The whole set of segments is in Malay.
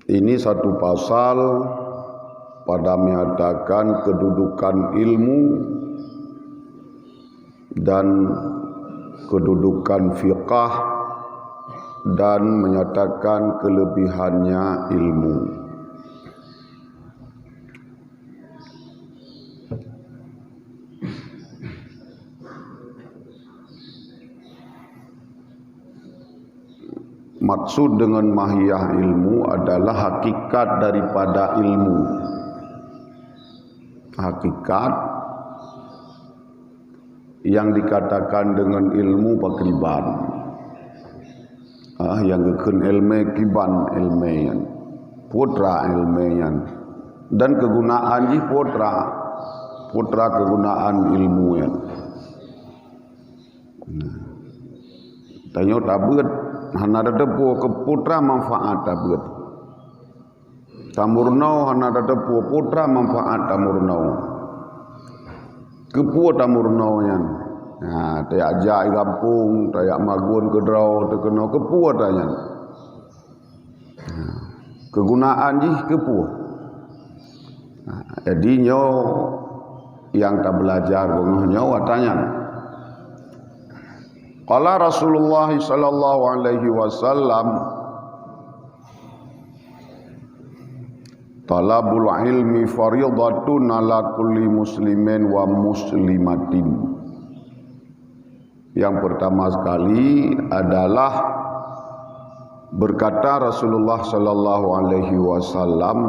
Ini satu pasal pada menyatakan kedudukan ilmu dan kedudukan fiqah dan menyatakan kelebihannya ilmu. Maksud dengan mahiyah ilmu adalah hakikat daripada ilmu. Hakikat yang dikatakan dengan ilmu pakriban. Yang keken ilmu kiban ilmian, putra ilmian, dan kegunaan ji putra kegunaan ilmu yan. Tanya tabut hana dedepu ke putra manfaat tabut. Tamurnau hana dedepu putra manfaat tamurnau. Kepu tamurnau yan. Nah, tayak jai kampung, tayak magun ke draw terkena kepu tanya. Kegunaan ji kepu. Jadi nyo yang tak belajar bengahnya watanya. Qala Rasulullah sallallahu alaihi wasallam, talabul ilmi fardhatun ala kulli muslimin wa muslimatin. Yang pertama sekali adalah berkata Rasulullah sallallahu alaihi wasallam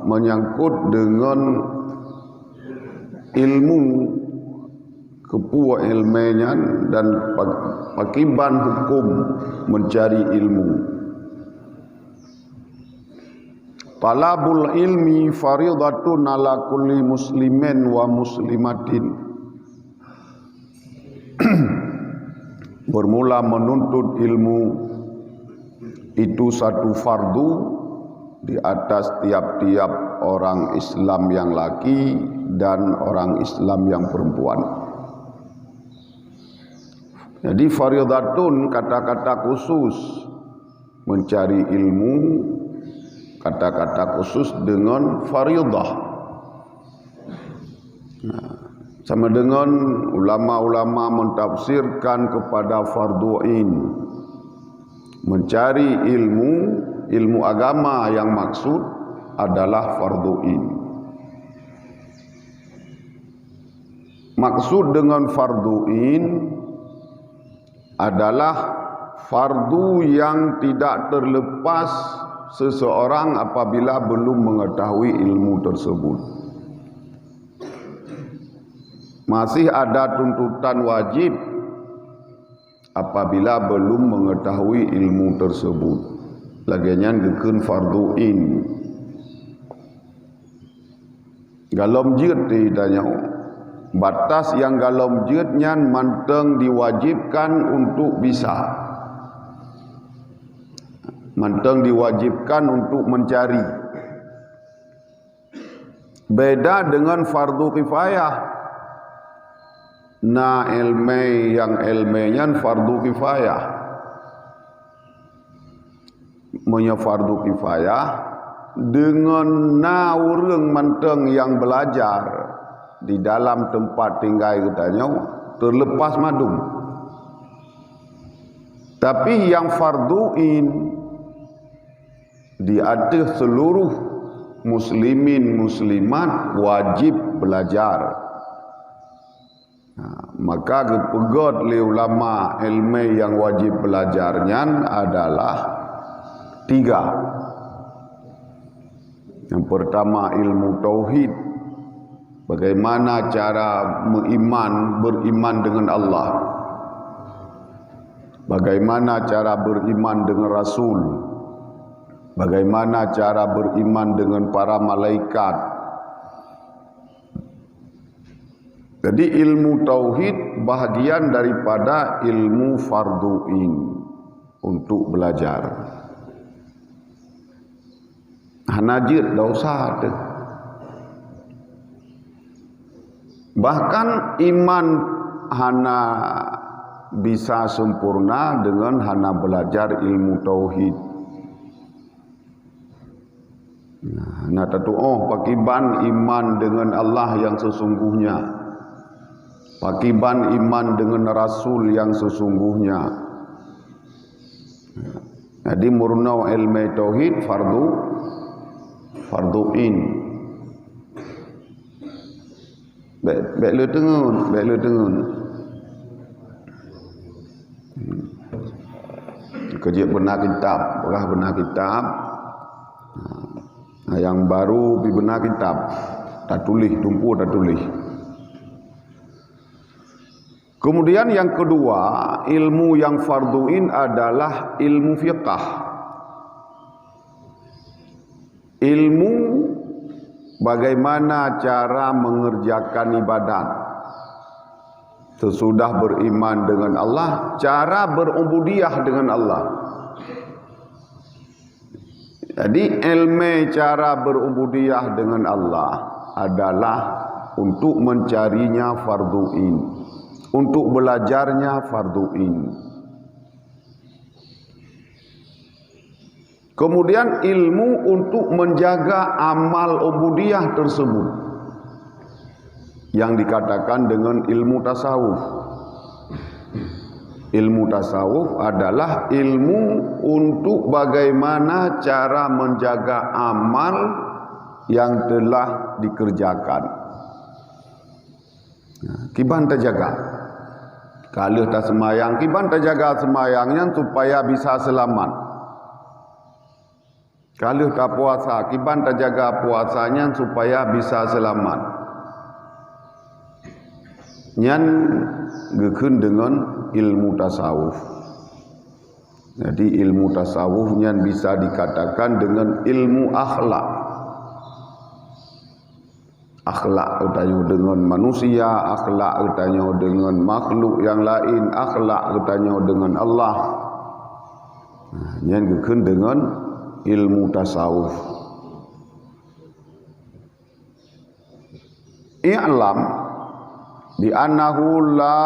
menyangkut dengan ilmu, kepuah ilminya dan pakiban hukum mencari ilmu. Talabul ilmi fardhatun ala kulli muslimin wa muslimatin. Bermula menuntut ilmu itu satu fardu di atas tiap-tiap orang Islam yang laki dan orang Islam yang perempuan. Jadi fardhatun kata-kata khusus mencari ilmu, kata-kata khusus dengan fardhah. Sama dengan ulama-ulama mentafsirkan kepada fardhu'in. Mencari ilmu agama yang maksud adalah fardhu'in. Maksud dengan fardhu'in adalah fardu yang tidak terlepas seseorang apabila belum mengetahui ilmu tersebut. Masih ada tuntutan wajib apabila belum mengetahui ilmu tersebut. Laginya geken fardhu'in. Galom jid ditanya. Batas yang galom jidnya manteng diwajibkan untuk bisa. Manteng diwajibkan untuk mencari. Beda dengan fardu kifayah. Na ilmu yang ilminya fardu kifayah. Punya fardu kifayah dengan na urang manteng yang belajar di dalam tempat tinggal katanya terlepas madum. Tapi yang fardu'in di atas seluruh muslimin muslimat wajib belajar. Maka kepegot oleh ulama ilmu yang wajib belajarnya adalah 3. Yang pertama ilmu tauhid. Bagaimana cara beriman dengan Allah. Bagaimana cara beriman dengan Rasul. Bagaimana cara beriman dengan para malaikat. Jadi ilmu tauhid bahagian daripada ilmu fardhu'in untuk belajar. Hanajid dah usah ada. Bahkan iman hana bisa sempurna dengan hana belajar ilmu tauhid. Nak tatu pakiban iman dengan Allah yang sesungguhnya, pakiban iman dengan Rasul yang sesungguhnya. Jadi murnau ilmu tauhid fardu in. Baik le tengun. Kerja benar kitab, yang baru pi benar kitab, tak tulis, tumpu tak tulis. Kemudian yang kedua, ilmu yang farduin adalah ilmu fiqh. Ilmu bagaimana cara mengerjakan ibadat sesudah beriman dengan Allah, cara berubudiyah dengan Allah. Jadi ilmu cara berubudiyah dengan Allah adalah untuk mencarinya farduin, untuk belajarnya farduin. Kemudian ilmu untuk menjaga amal ubudiyah tersebut yang dikatakan dengan ilmu tasawuf. Ilmu tasawuf adalah ilmu untuk bagaimana cara menjaga amal yang telah dikerjakan. Kiban terjaga. Kalau tak semayang, kiban terjaga semayangnya supaya bisa selamat. Kalau tak puasa, kiban terjaga puasanya supaya bisa selamat. Nyan gekun dengan ilmu tasawuf. Jadi ilmu tasawuf nyan bisa dikatakan dengan ilmu akhlak. Akhlak katanya dengan manusia, akhlak katanya dengan makhluk yang lain, akhlak katanya dengan Allah. Nyan gekun dengan ilmu tasawuf. I'lam bi annahu la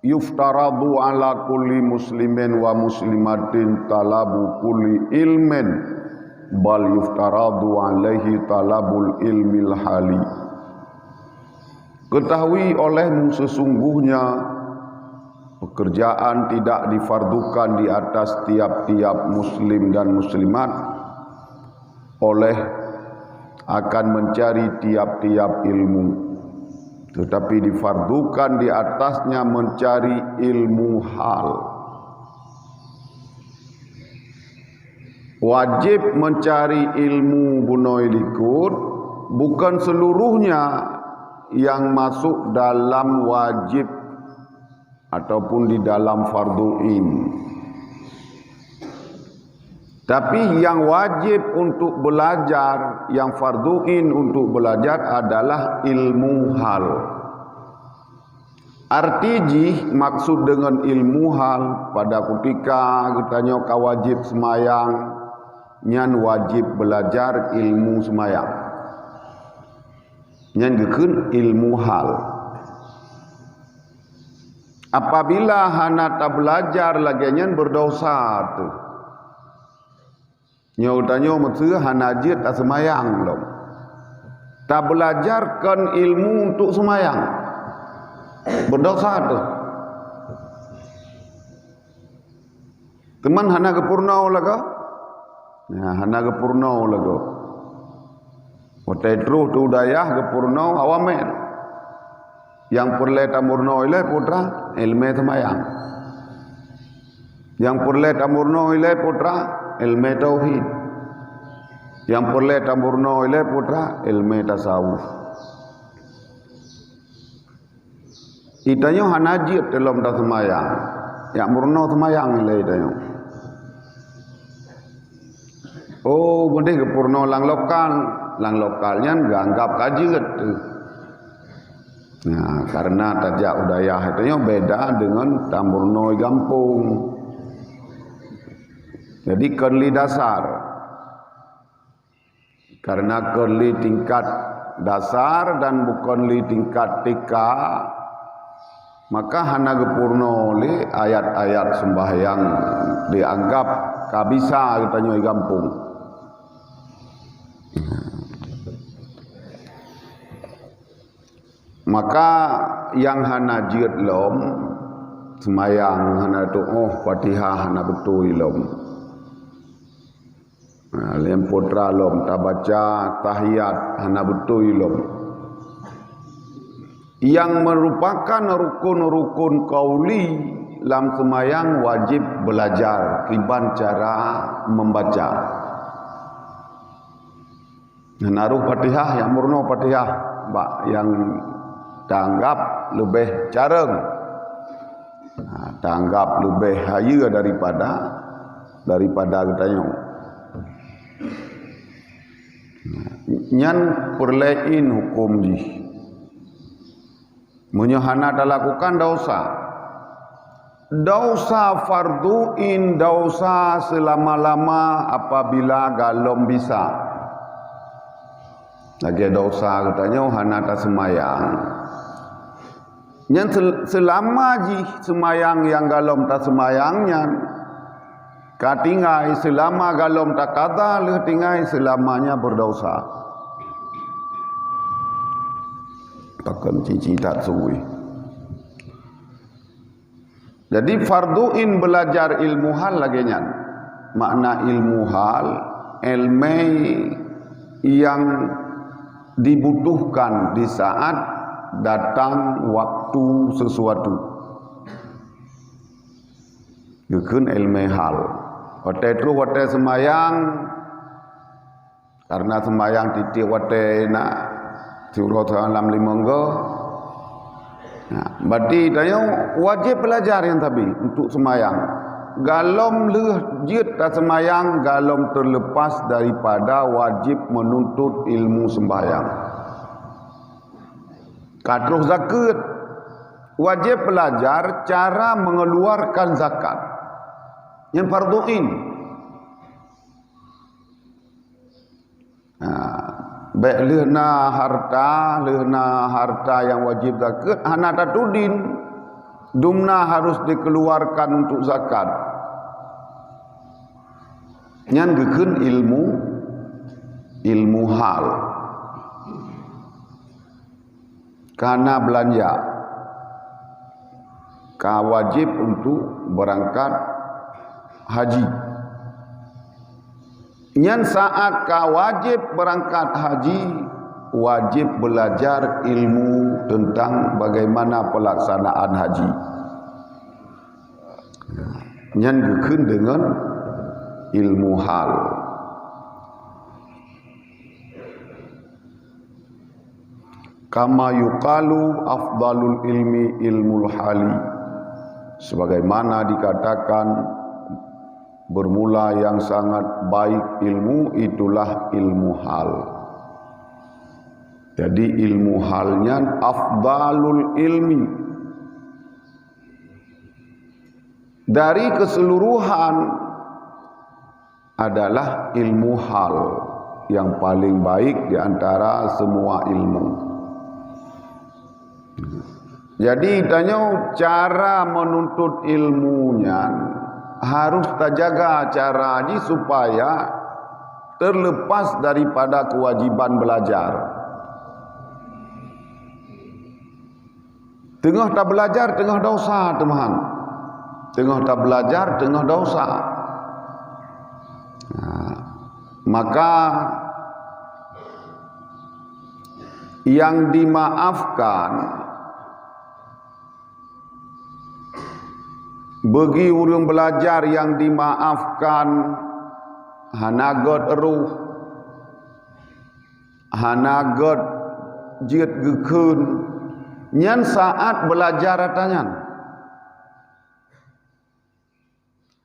yuftaradu ala kulli muslimin wa muslimatin talabu kulli ilmin, bal yuftaradu alaihi talabul ilmil hali. Ketahui olehmu sesungguhnya pekerjaan tidak difardukan di atas tiap-tiap muslim dan muslimat oleh akan mencari tiap-tiap ilmu, tetapi difardukan di atasnya mencari ilmu hal. Wajib mencari ilmu bunoi likut, bukan seluruhnya yang masuk dalam wajib ataupun di dalam farduin. Tapi yang wajib untuk belajar, yang farduin untuk belajar adalah ilmu hal. Arti maksud dengan ilmu hal pada ketika katanya kau wajib semayang, nyan wajib belajar ilmu semayang. Nyan gekun ilmu hal. Apabila hana tak belajar lagi nyan berdosa tu. Nyautanya maksudnya hanajit tak semayang dong. Tak belajarkan ilmu untuk semayang, berdosa tu. Teman hana kepurnau laga, ya hana kepurnau laga. Watai terus tu dayah kepurnau awamen. Yang perle tamurno ile putra ilmu semayang. Yang perle tamurno ile putra ilmu tauhid. Yang perle tamurno ile putra ilmu tasawuf. Itanyo hanajit dalam dah semayang. Yang murno semayang ile itanyo. Oh, benda ke purno lang lokalnya ganggap kajiat. Nah, karena tajak udayah itu beda dengan tamurno gampung. Jadi kerli dasar. Karena kerli tingkat dasar dan bukan li tingkat TK, maka hana gepurno li ayat-ayat sembahyang dianggap kabisa katanya gampung. Maka yang hana jiat lom semayang hana doa Fatihah hana betul lom. Lem putra lom tak baca tahiyat hana betul lom. Yang merupakan rukun-rukun qauli dalam semayang wajib belajar kiban cara membaca. Naruh Fatihah yang murno Fatihah yang tanggap lebih careng, tanggap lebih haya daripada katanya. Nyan perlain hukum ji. Menyahana dah lakukan dosa. Dosa farduin, dosa selama-lama apabila galom bisa. Lagi dosa katanya hana tak semayang. Yang selama ji semayang yang galom tak semayangnya, katingai selama galom tak kata, leh tingai selamanya berdosa. Takkan cici tak suwi. Jadi farduin belajar ilmu hal lagi nyan. Makna ilmu hal, ilmu yang dibutuhkan di saat datang waktu sesuatu. Yukun ilmu hal. Wate terus wate semayang, karena semayang titik wate nak surah dalam limangga. Berarti tanya wajib belajar yang tadi untuk semayang. Galom lejit tak semayang, galom terlepas daripada wajib menuntut ilmu sembahyang. Kadruh zakat, wajib belajar cara mengeluarkan zakat yang farduin. Baik lehna harta yang wajib zakat hana tatudin, dumna harus dikeluarkan untuk zakat. Nyan gekeun ilmu hal. Karena belanja ka wajib untuk berangkat haji. Nyan saat ka wajib berangkat haji, wajib belajar ilmu tentang bagaimana pelaksanaan haji. Nyan gekeun dengan ilmu hal. Kama yuqalu afdalul ilmi ilmul hali. Sebagaimana dikatakan bermula yang sangat baik ilmu itulah ilmu hal. Jadi ilmu halnya afdalul ilmi. Dari keseluruhan adalah ilmu hal yang paling baik di antara semua ilmu. Jadi tanya cara menuntut ilmunya harus terjaga cara ini supaya terlepas daripada kewajiban belajar. Tengah tak belajar, tengah dosa teman. Tengah tak belajar, tengah dosa. Maka yang dimaafkan bagi orang belajar yang dimaafkan hanagot ruh, hanagot jiat gekeun nyan saat belajar atanyan.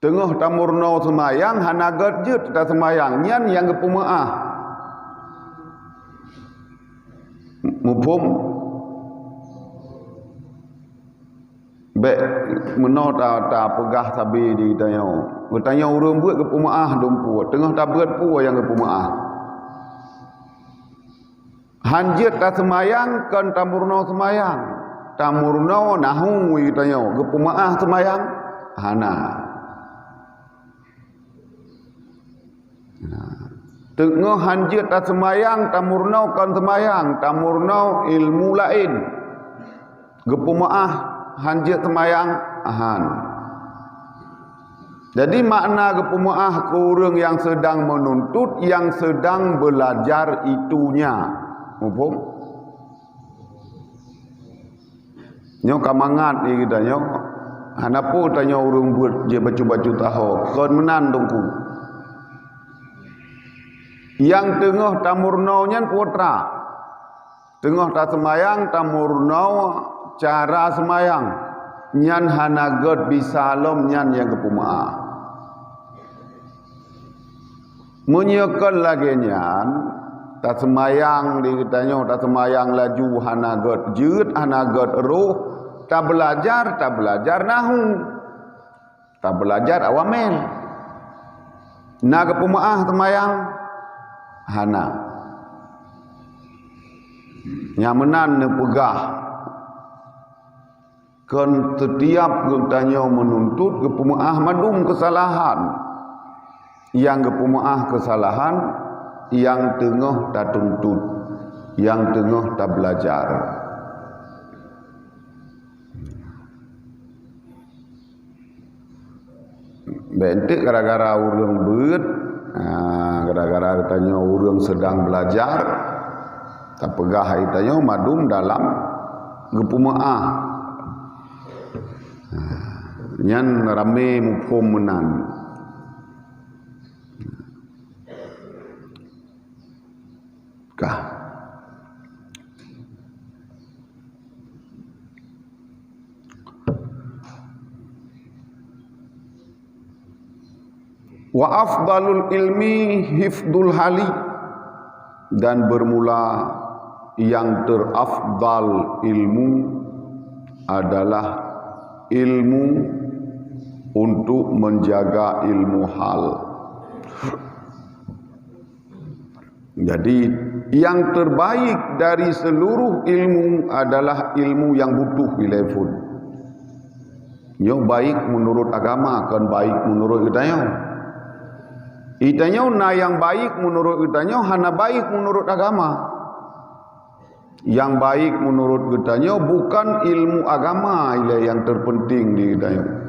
Tengah tamurno semayang hanagot jiat ta semayang nyan yang gepumaah. Mufhum? Baik menau ta pegah sabi di tanya. Bertanya urang buat ke pumaah dompu. Tengah tak berat pu yang ke pumaah. Hanjit ta semayang kan tamurno semayang. Tamurno nahu tanya ke pumaah semayang hana. Tengah hanjit ta semayang tamurno kan semayang, tamurno ilmu lain. gepumaah hanjit temayang ahan. Jadi makna gepumaah ke orang yang sedang menuntut, yang sedang belajar itunya. Mufhum? Nyo kamangat ni kita nyo. Hanapo tanya orang buat je baju-baju tahu. Kon menan dongku. Yang tengah tamurnau nyan putra. Tengah tak semayang tamurnau cara semayang. Nyan hanagot bisa lom nyan yang kepumaah. Menyekan lagi nyan tak semayang dikatanya tak semayang laju hanagot jeut hanagot roh tak belajar nahu tak belajar awamil na kepumaah semayang hana nyamenan ne pegah kan setiap katanya menuntut kepumaah madum kesalahan yang kepumaah kesalahan, yang tengah tak tuntut, yang tengah tak belajar. Bentik gara-gara orang beut, gara-gara katanya orang sedang belajar, tak pegah katanya madum dalam kepumaah. Nyan rame mufhum menan. Kah wa afdalul ilmi hifdul hali, dan bermula yang terafdal ilmu adalah ilmu untuk menjaga ilmu hal. Jadi yang terbaik dari seluruh ilmu adalah ilmu yang butuh bilafun. Yang baik menurut agama kan baik menurut kitanya. Itanya na yang baik menurut kitanya hana baik menurut agama. Yang baik menurut kitanya bukan ilmu agama yang terpenting di kitanya.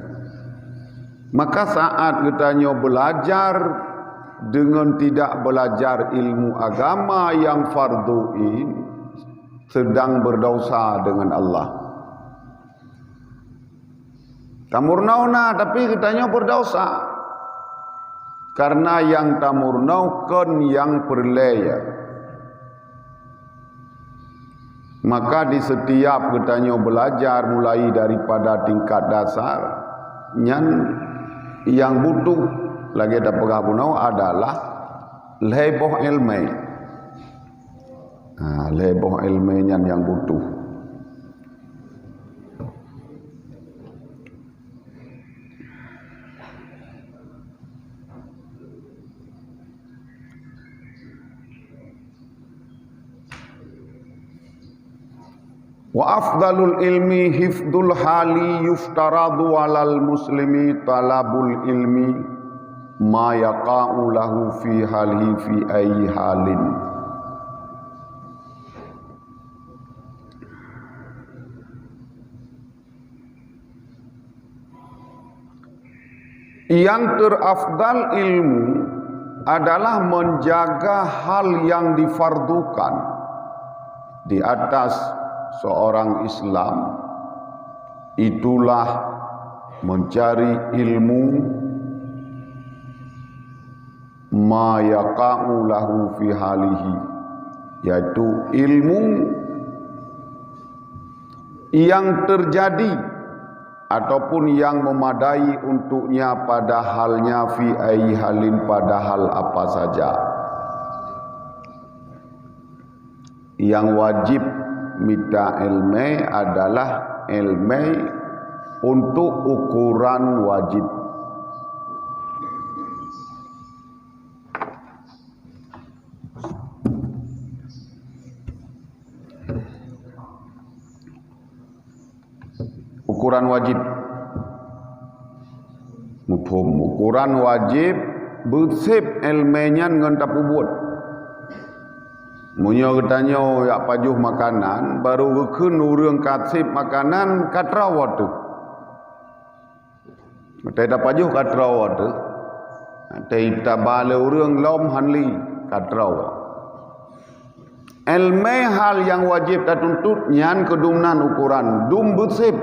Maka saat kitanya belajar dengan tidak belajar ilmu agama yang fardu'in, sedang berdosa dengan Allah. Tamurnauna tapi kitanya berdosa. Karena yang tamurnau kan yang perlaya. Maka di setiap kitanya belajar mulai daripada tingkat dasar, yang butuh lagi ada pegabunau adalah leboh ilmu. Leboh ilmunya yang butuh. Wa afdalul ilmi hifdul hali yuftaradu alal muslimi talabul ilmi ma yaqa'u lahu fi halihi fi ayyi halin. Yang terafdal ilmu adalah menjaga hal yang difardukan di atas seorang Islam. Itulah mencari ilmu ma yaqa'u lahu fi halihi, yaitu ilmu yang terjadi ataupun yang memadai untuknya pada halnya fi ayyi halin, pada hal apa saja. Yang wajib minta ilmu adalah ilmu untuk ukuran wajib. Ukuran wajib, mufhum. Ukuran wajib bersip ilmunya dengan tak buat. Munyo getanyo yak pajuh makanan baru gekeun urang katsip makanan katrawat tu. Teh pajuh katrawat tu. Teh tabale urang lom hanli katrawat. Elme hal yang wajib tak tuntut nyan kedumnan ukuran dum besip.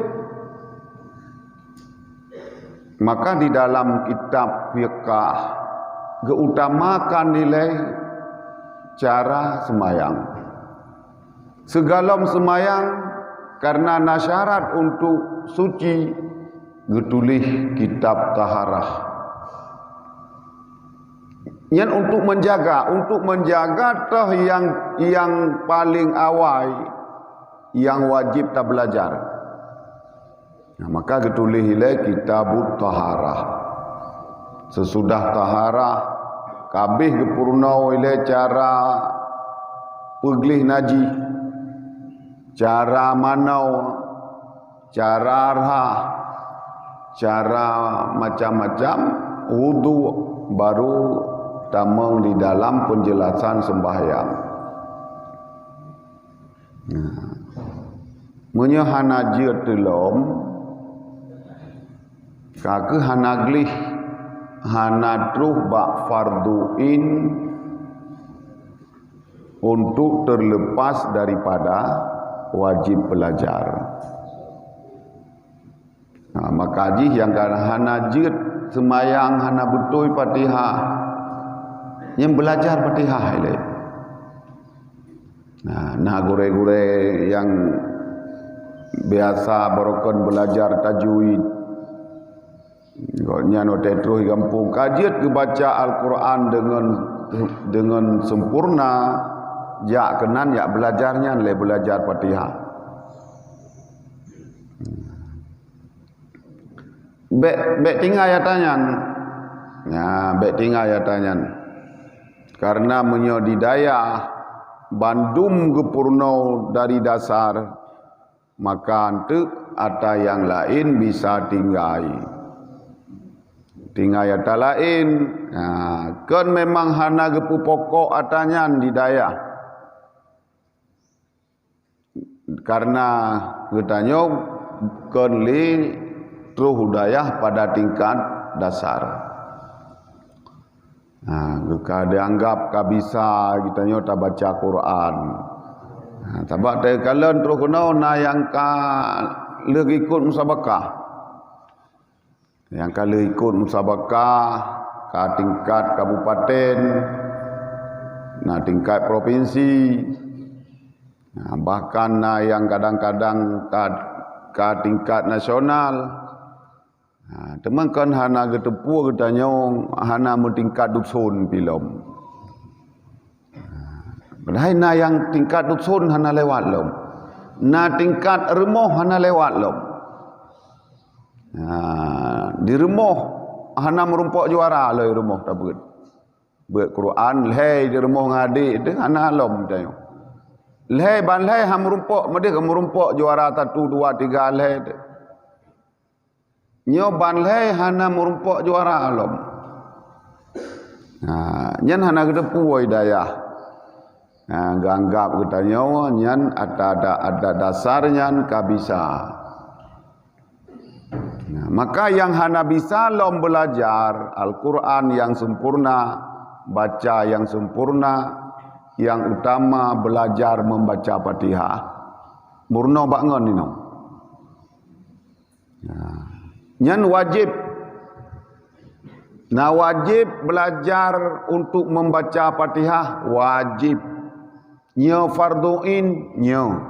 Maka di dalam kitab fiqh keutamakan nilai cara semayang. Segalom semayang karena nasyarat untuk suci getulih kitab taharah. Yang untuk menjaga toh yang paling awal yang wajib tak belajar. Nah, maka getulih ilai kitabut taharah. Sesudah taharah kabeh gepurna ile cara peglih naji, cara manau, cara arha, cara macam-macam wudu baru tamang di dalam penjelasan sembahyang. Munyo hana jeut telom kake hana glih hana truh bak farduin untuk terlepas daripada wajib belajar. Nah, maka jih yang kana hana jeut semayang hana betul Fatihah yang belajar Fatihah ile. Nah gure-gure yang biasa barokon belajar tajwid Goknya no tetruh kampung kajiat ke baca Al-Quran dengan sempurna, jak kenan jak belajarnya le belajar Fatihah. Bek tinggal ya tanyan. Ya, bek tinggal ya tanyan. Karena menyo di daya bandum gepurno dari dasar, maka antuk ada yang lain bisa tinggal. Tinggal ya tak lain. Nah, kan memang hana gepu pokok atanyan di daya. Karena getanyo kan li truh hudayah pada tingkat dasar. Nah, geka dianggap kabisa getanyo tak baca Quran. Nah, tabak teh kalen truh kuno na yang ka leuk ikut musabakah. Yang kalau ikut musabakah ke tingkat kabupaten, nah tingkat provinsi, nah, bahkan yang kadang-kadang ke tingkat nasional. Nah, teman kan hana getepu katanya hana mentingkat dusun pilom. Padahal nah yang tingkat dusun hana lewat lom, nah tingkat remoh hana lewat lom. Di remoh hana merumpok juara lah remoh tak buat Quran leh di remoh ngadi itu hana lom tayo leh ban leh ham merumpok mede merumpok juara 1 2 3 leh nyo ban leh hana merumpok juara lom. Nyan hana gede puoi daya ganggap katanya nyan ada dasarnya kabisa. Nah, maka yang hana bisa lom belajar Al-Quran yang sempurna, baca yang sempurna, yang utama belajar membaca Fatihah. Murno bangun ini. Nah, nyan wajib. Nah wajib belajar untuk membaca Fatihah wajib. Nyo farduin nyo.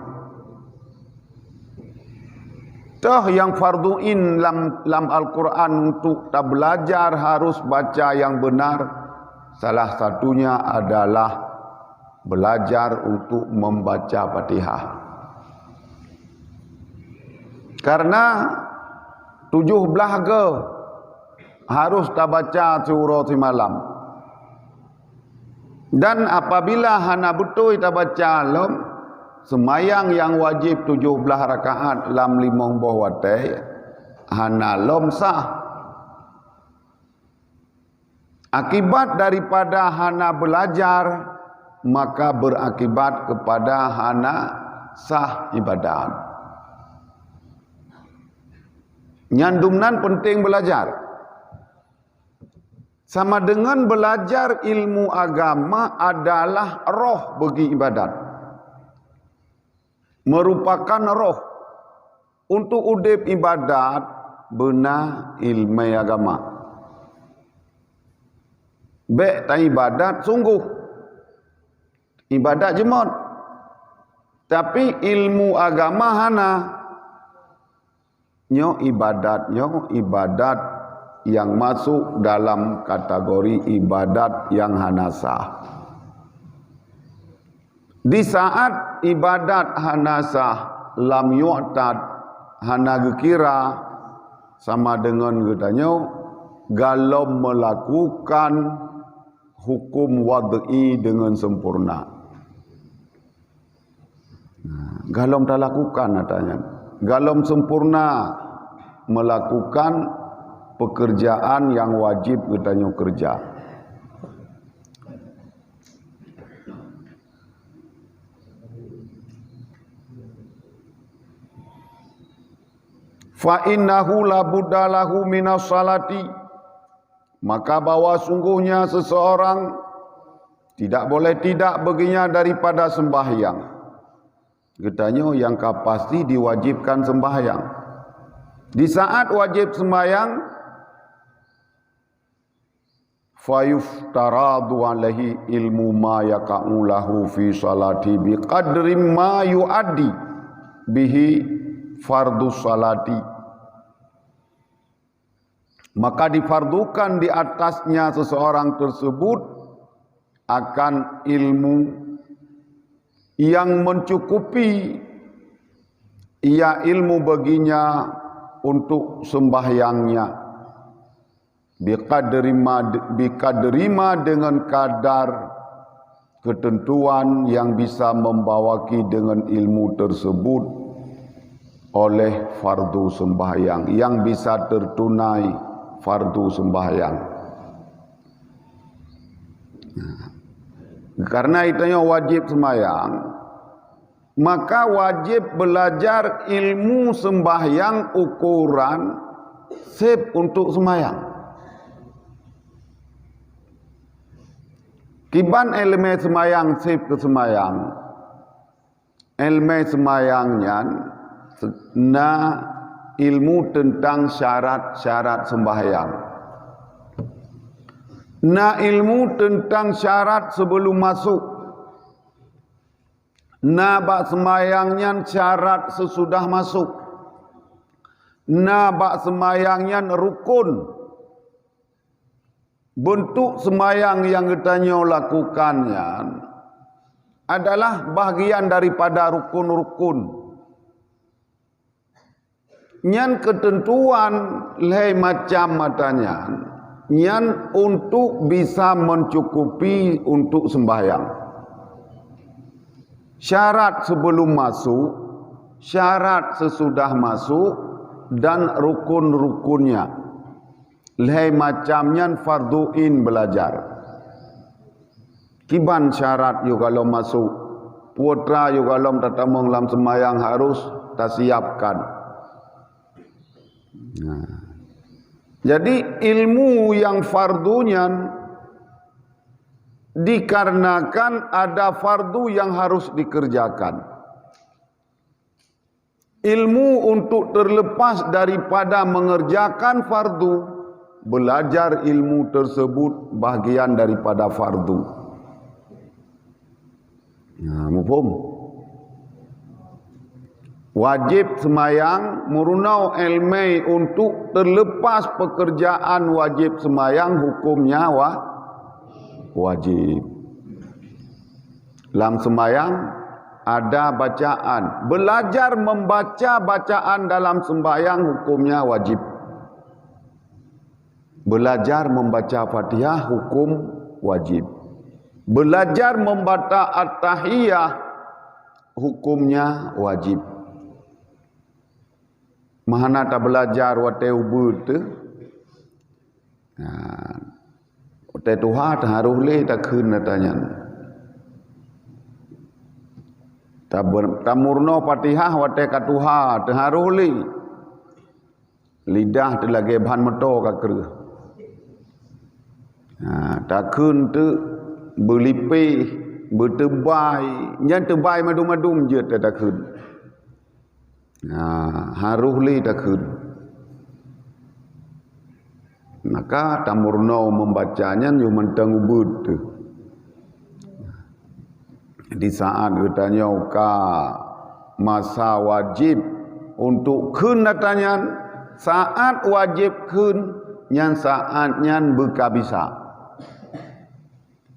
Toh yang farduin lam Al-Quran untuk tak belajar harus baca yang benar. Salah satunya adalah belajar untuk membaca Fatihah. Karena 17 ke harus tak baca surah semalam. Dan apabila hana betul tak baca lom, semayang yang wajib 17 rakaat lam 5 buah watih hana lom sah. Akibat daripada hana belajar maka berakibat kepada hana sah ibadat. Nyandumnan penting belajar. Sama dengan belajar ilmu agama adalah roh bagi ibadat. Merupakan roh untuk udip ibadat benar ilmu agama. Baik tak ibadat sungguh ibadat jemot, tapi ilmu agama hana nyo ibadat yang masuk dalam kategori ibadat yang hana sah. Di saat ibadat hana sah lam yu'tad hana gekira, sama dengan katanya galau melakukan hukum wad'i dengan sempurna. Galom tak lakukan katanya. Galom sempurna melakukan pekerjaan yang wajib katanya kerja. Fa innahu la budda lahu minas salati, maka bahwa sungguhnya seseorang tidak boleh tidak baginya daripada sembahyang. Katanya yang pasti diwajibkan sembahyang. Di saat wajib sembahyang, fayuftaradu alaihi ilmu ma yaka'u lahu fi salati biqadri ma yuaddi bihi fardu salati. Maka difardukan di atasnya seseorang tersebut akan ilmu yang mencukupi ia ilmu baginya untuk sembahyangnya, biqadrima dengan kadar ketentuan yang bisa membawaki dengan ilmu tersebut oleh fardu sembahyang, yang bisa tertunai fardu sembahyang. Karena itunya wajib sembahyang, maka wajib belajar ilmu sembahyang ukuran sip untuk sembahyang. Kiban elemen sembahyang sip ke sembahyang, elemen sembahyangnya na ilmu tentang syarat-syarat sembahyang. Na ilmu tentang syarat sebelum masuk. Na bak sembahyangnya syarat sesudah masuk. Na bak sembahyangnya rukun. Bentuk sembahyang yang katanya lakukannya adalah bahagian daripada rukun-rukun. Nyan ketentuan leh macam matanya. Nyan untuk bisa mencukupi untuk sembahyang. Syarat sebelum masuk, syarat sesudah masuk, dan rukun-rukunnya. Leh macamnya farduin belajar. Kiban syarat you kalau masuk, putra you kalau tatamong dalam sembahyang harus tak siapkan. Nah. Jadi ilmu yang fardunya dikarenakan ada fardu yang harus dikerjakan. Ilmu untuk terlepas daripada mengerjakan fardu, belajar ilmu tersebut bahagian daripada fardu. Ya, mufhum. Wajib sembahyang murunau ilmai untuk terlepas pekerjaan wajib sembahyang hukumnya wajib. Dalam sembahyang ada bacaan. Belajar membaca bacaan dalam sembahyang hukumnya wajib. Belajar membaca Fatihah hukum wajib. Belajar membaca At-Tahiyah hukumnya wajib. Mahana tak belajar wate ubud tu. Wate tuha tak harus leh tak kun tanya. tamurno Fatihah wate katuha terharuh li lidah terlagi bahan meto kakru takun tu berlipi bertebai nyan tebai madum-madum je takun haruh li takun maka tamurno membacanya yu mentang ubud tu di saat katanya ka masa wajib untuk kun katanya saat wajib kun nyan saat nyan buka bisa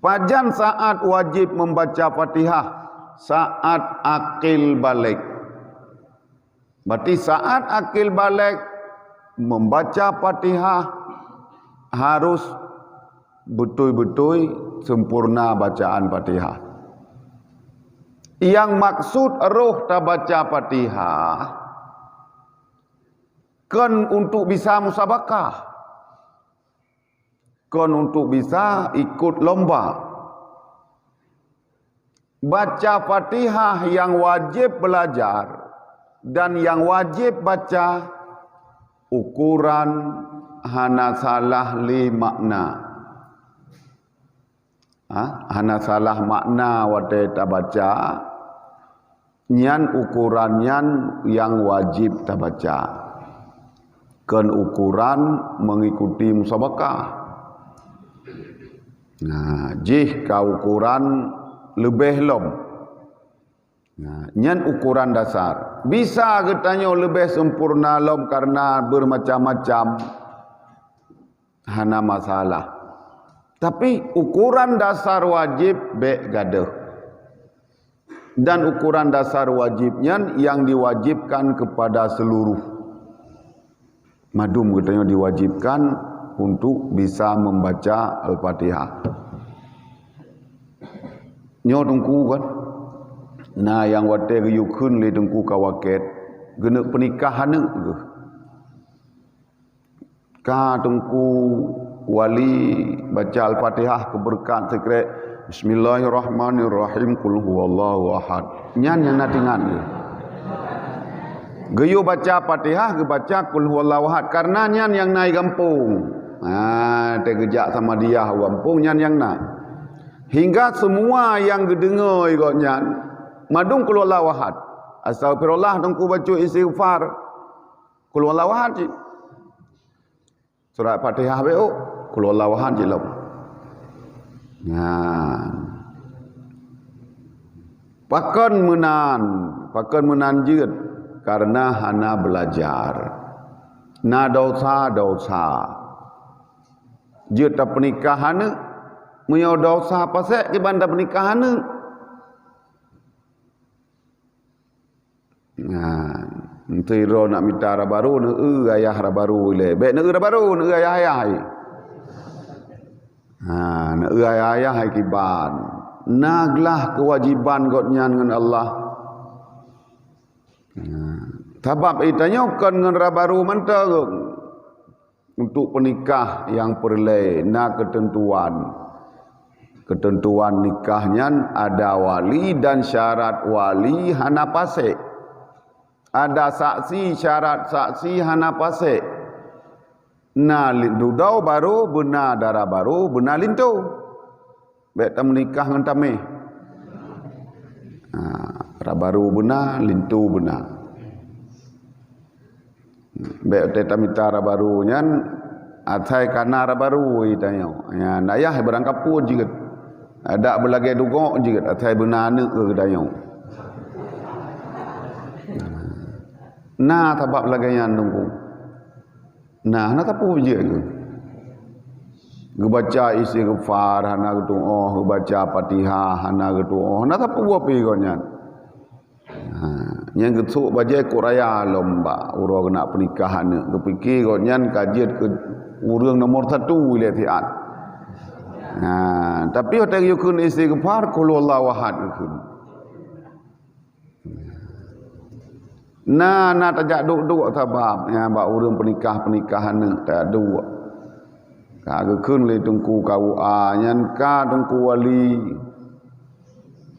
pajan saat wajib membaca Fatihah saat akil balik berarti saat akil balik membaca Fatihah harus betul-betul sempurna bacaan Fatihah. Yang maksud roh tak baca Fatihah kan untuk bisa musabakah, kan untuk bisa ikut lomba. Baca Fatihah yang wajib belajar dan yang wajib baca ukuran hana salah li makna. Hana salah makna wate tak baca nyan ukuran nyan yang wajib tak baca kan ukuran mengikuti musabakah jih ka ukuran lebih lom nyan ukuran dasar bisa katanya lebih sempurna lom karena bermacam-macam hana masalah. Tapi ukuran dasar wajib be gaduh. Dan ukuran dasar wajibnya yang diwajibkan kepada seluruh. Madum katanya diwajibkan untuk bisa membaca Al-Fatihah. Nyo tungku kan. Nah yang wate yukun le tungku kawaket gena pernikahan ke. Ka tungku wali baca Al-Fatihah keberkat sekret Bismillahirrahmanirrahim qul huwallahu ahad nyan yang natingan geyo baca Fatihah ge baca qul huwallahu ahad karena nyan yang naik kampung tegejak sama dia kampung nyan yang nak hingga semua yang gedengar kok nyan madung qul huwallahu ahad astagfirullah tungku baca istighfar qul huwallahu ahad surat Fatihah beo qul huwallahu ahad je lah. Pakan menan jeut karena hana belajar. Na dosa. Jeut ta pernikahan munyo dosa pasal ke banda pernikahan. Entiro nak minta baru ne ayah baru le. Baik ne baru ne ayah. Ne ayah hai kiban. Naglah kewajiban godnya dengan Allah. Sebab itanya kan dengan baru mantap untuk penikah yang perle na ketentuan nikahnya ada wali dan syarat wali hana pasek. Ada saksi syarat saksi hana pasek. Na dudau baru benar darah baru benar lintu. Baik tak menikah dengan tamih. Darah baru benar lintu benar. Baik tak minta darah baru nyan atai kana darah baru itanya. Ya nayah berangkap pun juga. Ada berlagai dugok juga atai benar ne ke dayau. Nah tabak laganya nunggu. Nah tapu je ke. Gebaca istighfar hana gitu gebaca Fatihah hana gitu hana tapu apa ikonnya. Yang gitu baca Quraya lomba urang nak pernikahan kepikir konyan kajian ke urang nomor 1 lihat. Tapi hotel yukun istighfar qul huwallahu ahad yukun. Nah tajak duk sabab ya bak urang pernikahan tak duk. Ka gekeun le tungku KUA nyan ka tungku wali.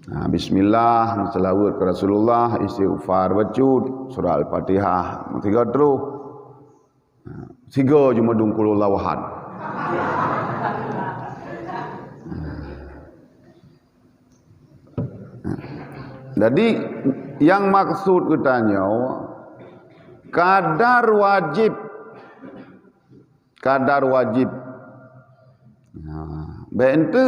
Bismillah, selawat ke Rasulullah, istighfar bacud, surah Al-Fatihah, tiga terus. Tiga cuma dungkul lawahan. Jadi yang maksud katanya kadar wajib. Bentu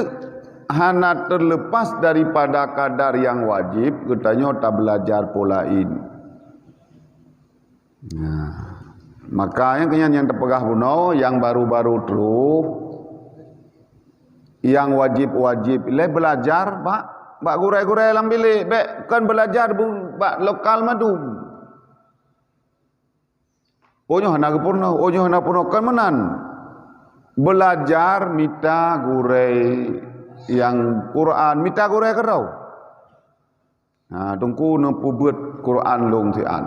hana terlepas daripada kadar yang wajib katanya tak belajar polain. Makanya yang terpegah buno yang baru-baru terus yang wajib-wajib le belajar Bak gurai-gurai dalam bilik, kan belajar bak lokal madum. Onyo hana gepurno, onyo hana purno kan menan. Belajar mita gurai yang Quran, mita gurai kerau. Nah, tungku nempu beut Quran long tian.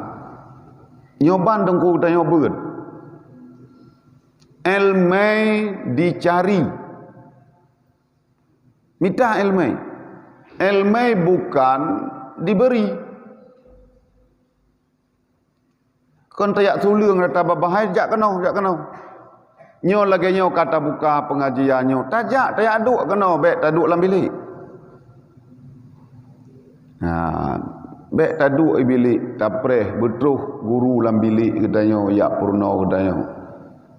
Nyoban tungku tanya beut. Ilmu dicari. Mita ilmu. Ilmu bukan diberi. Kon tayak sulung rata babahai jak kena. Nyo lagi nyo kata buka pengajian nyo. Tayak aduk kena bek taduk dalam bilik. Bek taduk di bilik tapreh betruh guru dalam bilik katanya ya purno katanya.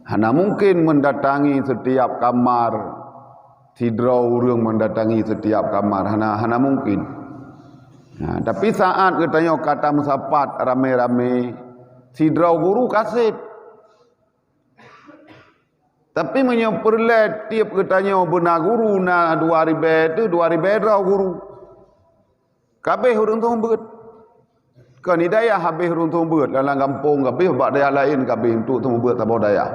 Hana mungkin mendatangi setiap kamar. Tidrau urang mendatangi setiap kamar hana mungkin. Tapi saat katanya kata musapat rame-rame tidrau guru kasih. Tapi menyeperlet tiap katanya benar guru na 2000 tu 2000 drau guru. Kabeh urang tu beut. Kan hidayah habis urang tu beut dalam kampung kabeh bak daya lain kabeh untuk tu beut tabau daya.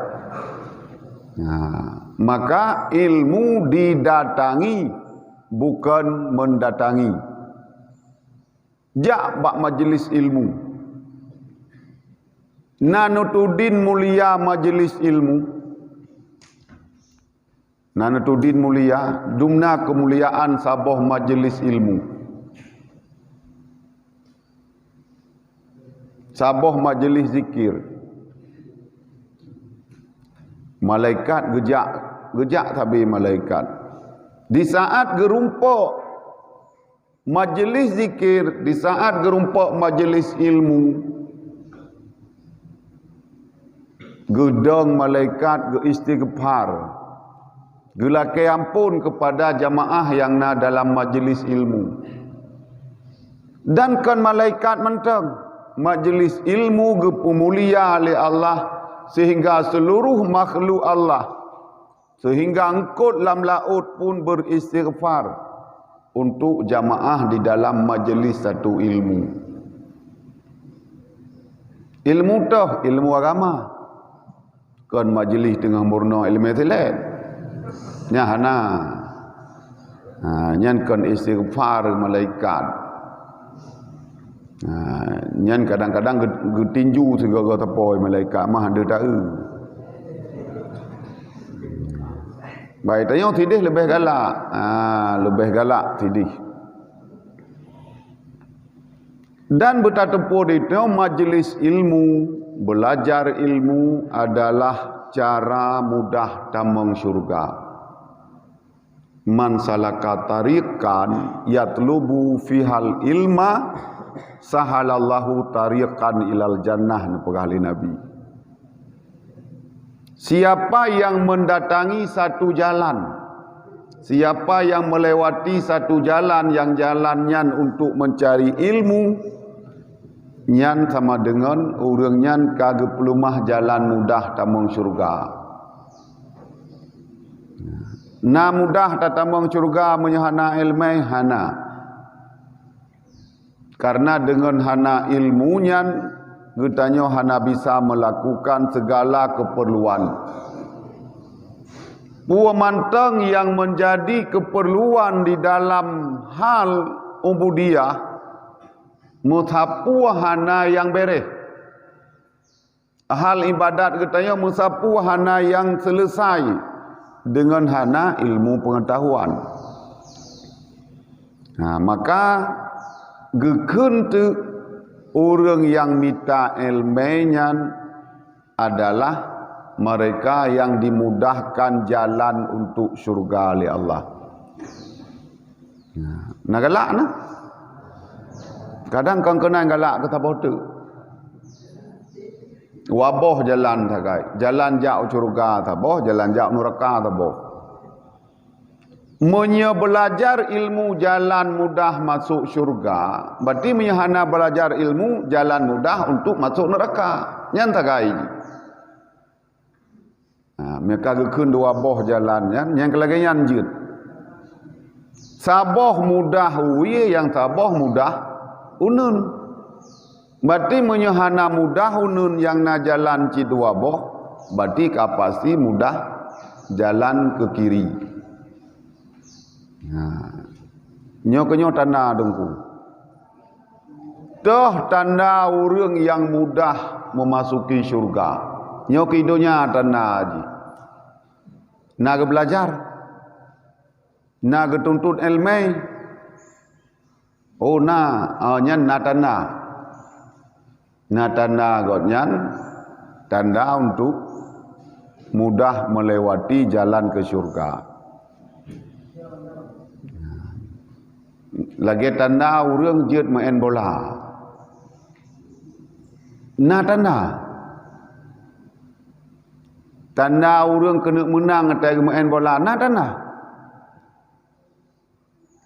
Maka ilmu didatangi bukan mendatangi. Jak bak majlis ilmu. Nanutudin mulia majlis ilmu. Nanutudin mulia dumna kemuliaan saboh majlis ilmu. Saboh majlis zikir. Malaikat gejak tapi malaikat. Di saat gerumpuk majlis zikir, di saat gerumpuk majlis ilmu, gedang malaikat geistighfar, gelake ampun kepada jamaah yang na dalam majlis ilmu. Dan kan malaikat mentang majlis ilmu gepumulia oleh Allah sehingga seluruh makhluk Allah sehingga angkut lam laut pun beristighfar untuk jamaah di dalam majlis satu ilmu. Ilmu toh ilmu agama kan majlis tengah murna ilmu telet nya hana nyan kan istighfar malaikat. Nyan kadang-kadang getinju segala tepoi malaikat mah ada tak baik tanya tidih lebih galak. Lebih galak tidih. Dan bertatempur itu majlis ilmu, belajar ilmu adalah cara mudah tamang syurga. Man salaka tariqan yatlubu fihal ilma sahalallahu tariqan ilal jannah nepegahli Nabi. Siapa yang mendatangi satu jalan, siapa yang melewati satu jalan yang jalannya untuk mencari ilmu, nyan sama dengan orang nyan kagak pelumah jalan mudah tamang syurga. Na mudah tamang syurga menyahana ilmu hana. Karena dengan hana ilmunya getanya hana bisa melakukan segala keperluan. Puan manteng yang menjadi keperluan di dalam hal ubudiyah muthapu hana yang bereh. Hal ibadat getanya musapu hana yang selesai dengan hana ilmu pengetahuan. Maka gekeun teu orang yang minta ilmunya adalah mereka yang dimudahkan jalan untuk syurga oleh Allah. Nah galak nah. Kadang kau kena galak kata bodoh. Waboh jalan takai, jalan jauh syurga taboh, jalan jauh neraka taboh. Menye belajar ilmu jalan mudah masuk syurga, berarti menyahana belajar ilmu jalan mudah untuk masuk neraka. Nyan takai. Mereka gekeun dua boh jalan yang kelagayan jut. Saboh mudah uye yang saboh mudah unun. Berarti menyahana mudah unun yang na jalan ci dua boh, berarti kapasti mudah jalan ke kiri. Nyo kenyo tanda dengku. Toh tanda orang yang mudah memasuki syurga. Nyo kidonya tanda haji. Naga belajar, naga tuntut ilmu. Oh nyan na tanda. Na tanda godnyan tanda untuk mudah melewati jalan ke syurga. Lagi tanda orang jeut main bola. Na tanda. Tanda orang kena menang atas main bola. Na tanda.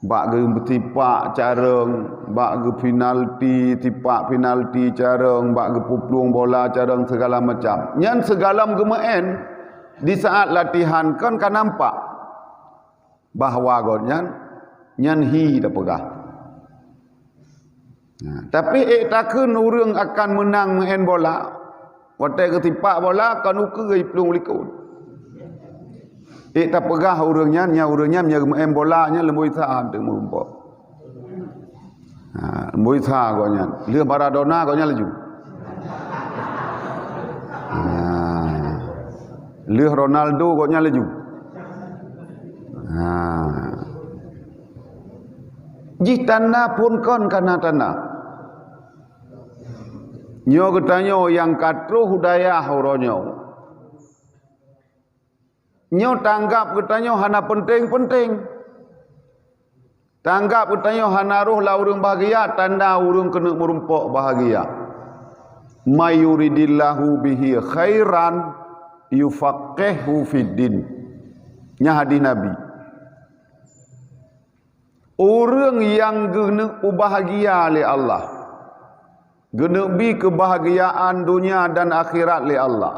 Bak ge tipak careng, bak ge penalti, tipak penalti careng, bak ge puplung bola careng segala macam. Nyan segala gemaen di saat latihan kan nampak bahawa godnyan nyan hi dah pegah. Tapi takkan orang akan menang main bola. Watai ke tipak bola kan ukai pelung likut. Tak pegah orangnya main bola nya lembui saan teu merumpok. Lembui sa gonya. Lieu Maradona gonya laju. Lieu Ronaldo gonya laju. Ji tanah pun kon kana tanah. Nyo getanyo yang katruh hudayah horonyo. Nyo tanggap getanyo hana penting-penting. Tanggap getanyo hana ruh la urang bahagia, tanda urang kena merumpok bahagia. Mayuridillahu bihi khairan yufaqihu fiddin. Nya hadis Nabi. Orang yang gena bahagia oleh Allah, gena bi kebahagiaan dunia dan akhirat oleh Allah.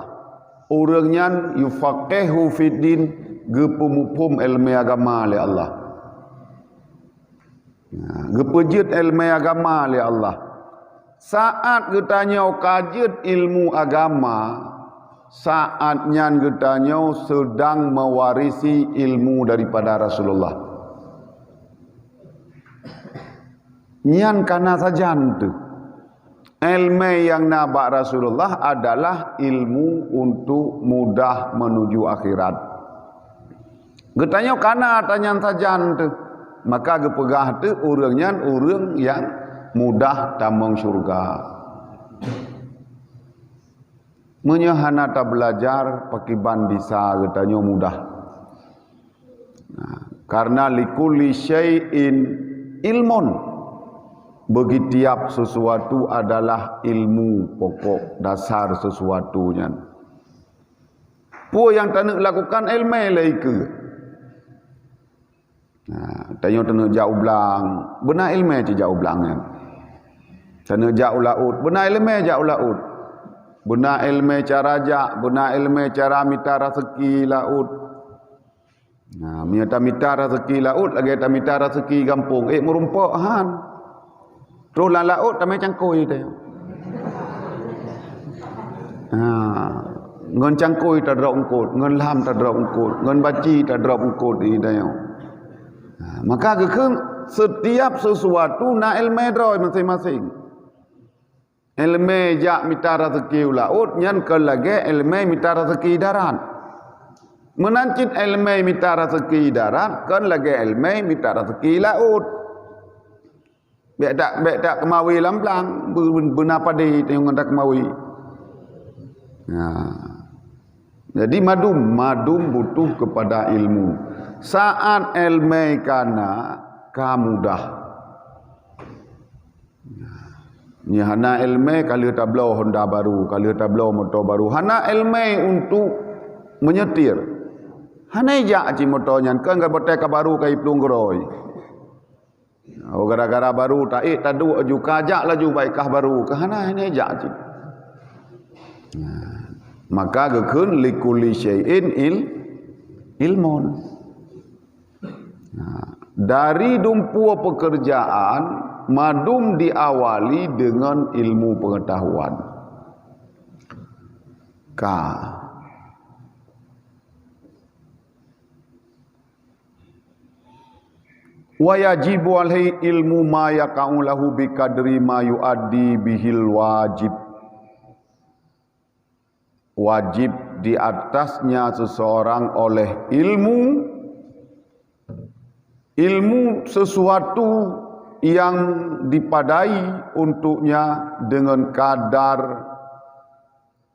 Orangnya yufaqihu fiddin, gepumupum ilmu agama oleh Allah. Gepejut ilmu agama oleh Allah. Saat getanya kajut ilmu agama, saatnya getanya sedang mewarisi ilmu daripada Rasulullah. Nyan kana sajan tu. Ilmu yang nabak Rasulullah adalah ilmu untuk mudah menuju akhirat. Getanya kana tanyan sajan tu. Maka gepegah tu orangnya orang yang mudah tamang syurga. Menyahana ta belajar pakiban bisa getanya mudah. Karena likulli syai'in ilmun. Bagi tiap sesuatu adalah ilmu pokok dasar sesuatunya. Pu yang tak nak lakukan ilmu lagi ke. Tanya tak nak jauh belang, benar ilmu je jauh belangnya. Tak nak jauh laut, benar ilmu jauh laut. Benar ilmu cara jak, benar ilmu cara minta rezeki laut. Minta rezeki laut lagi tak minta rezeki kampung. Merumpok han. Terus lah laut tak macam cangkui dia. Ngon cangkui tak drop ungkut, ngon lam tak drop ungkut, ngon baci tak drop ungkut ni dia. Maka setiap sesuatu na ilmu droi masing-masing. Ilmu jak minta rezeki laut, nyan ke lagi ilmu minta rezeki darat. Menancit ilmu minta rezeki darat, kan lagi ilmu minta rezeki laut. Bek tak kemawi lamplang benapa di tengok tak kemawi. Jadi madum butuh kepada ilmu. Saat ilmu kana kamudah. Hana ilmu kalau tablau Honda baru, kalau tablau motor baru. Hana ilmu untuk menyetir. Hana ijak ci motor nyan kan botek baru kai plung geroi. Gara-gara baru tak tadu aju kajak laju baikah baru. Hana ijak ci. Maka gekeun likulli syai'in ilmun. Dari dumpu pekerjaan madum diawali dengan ilmu pengetahuan. Wa yajibu alaihi ilmu ma yaqa'u lahu bi qadri ma yuaddi bihil wajib. Wajib di atasnya seseorang oleh ilmu sesuatu yang dipadai untuknya dengan kadar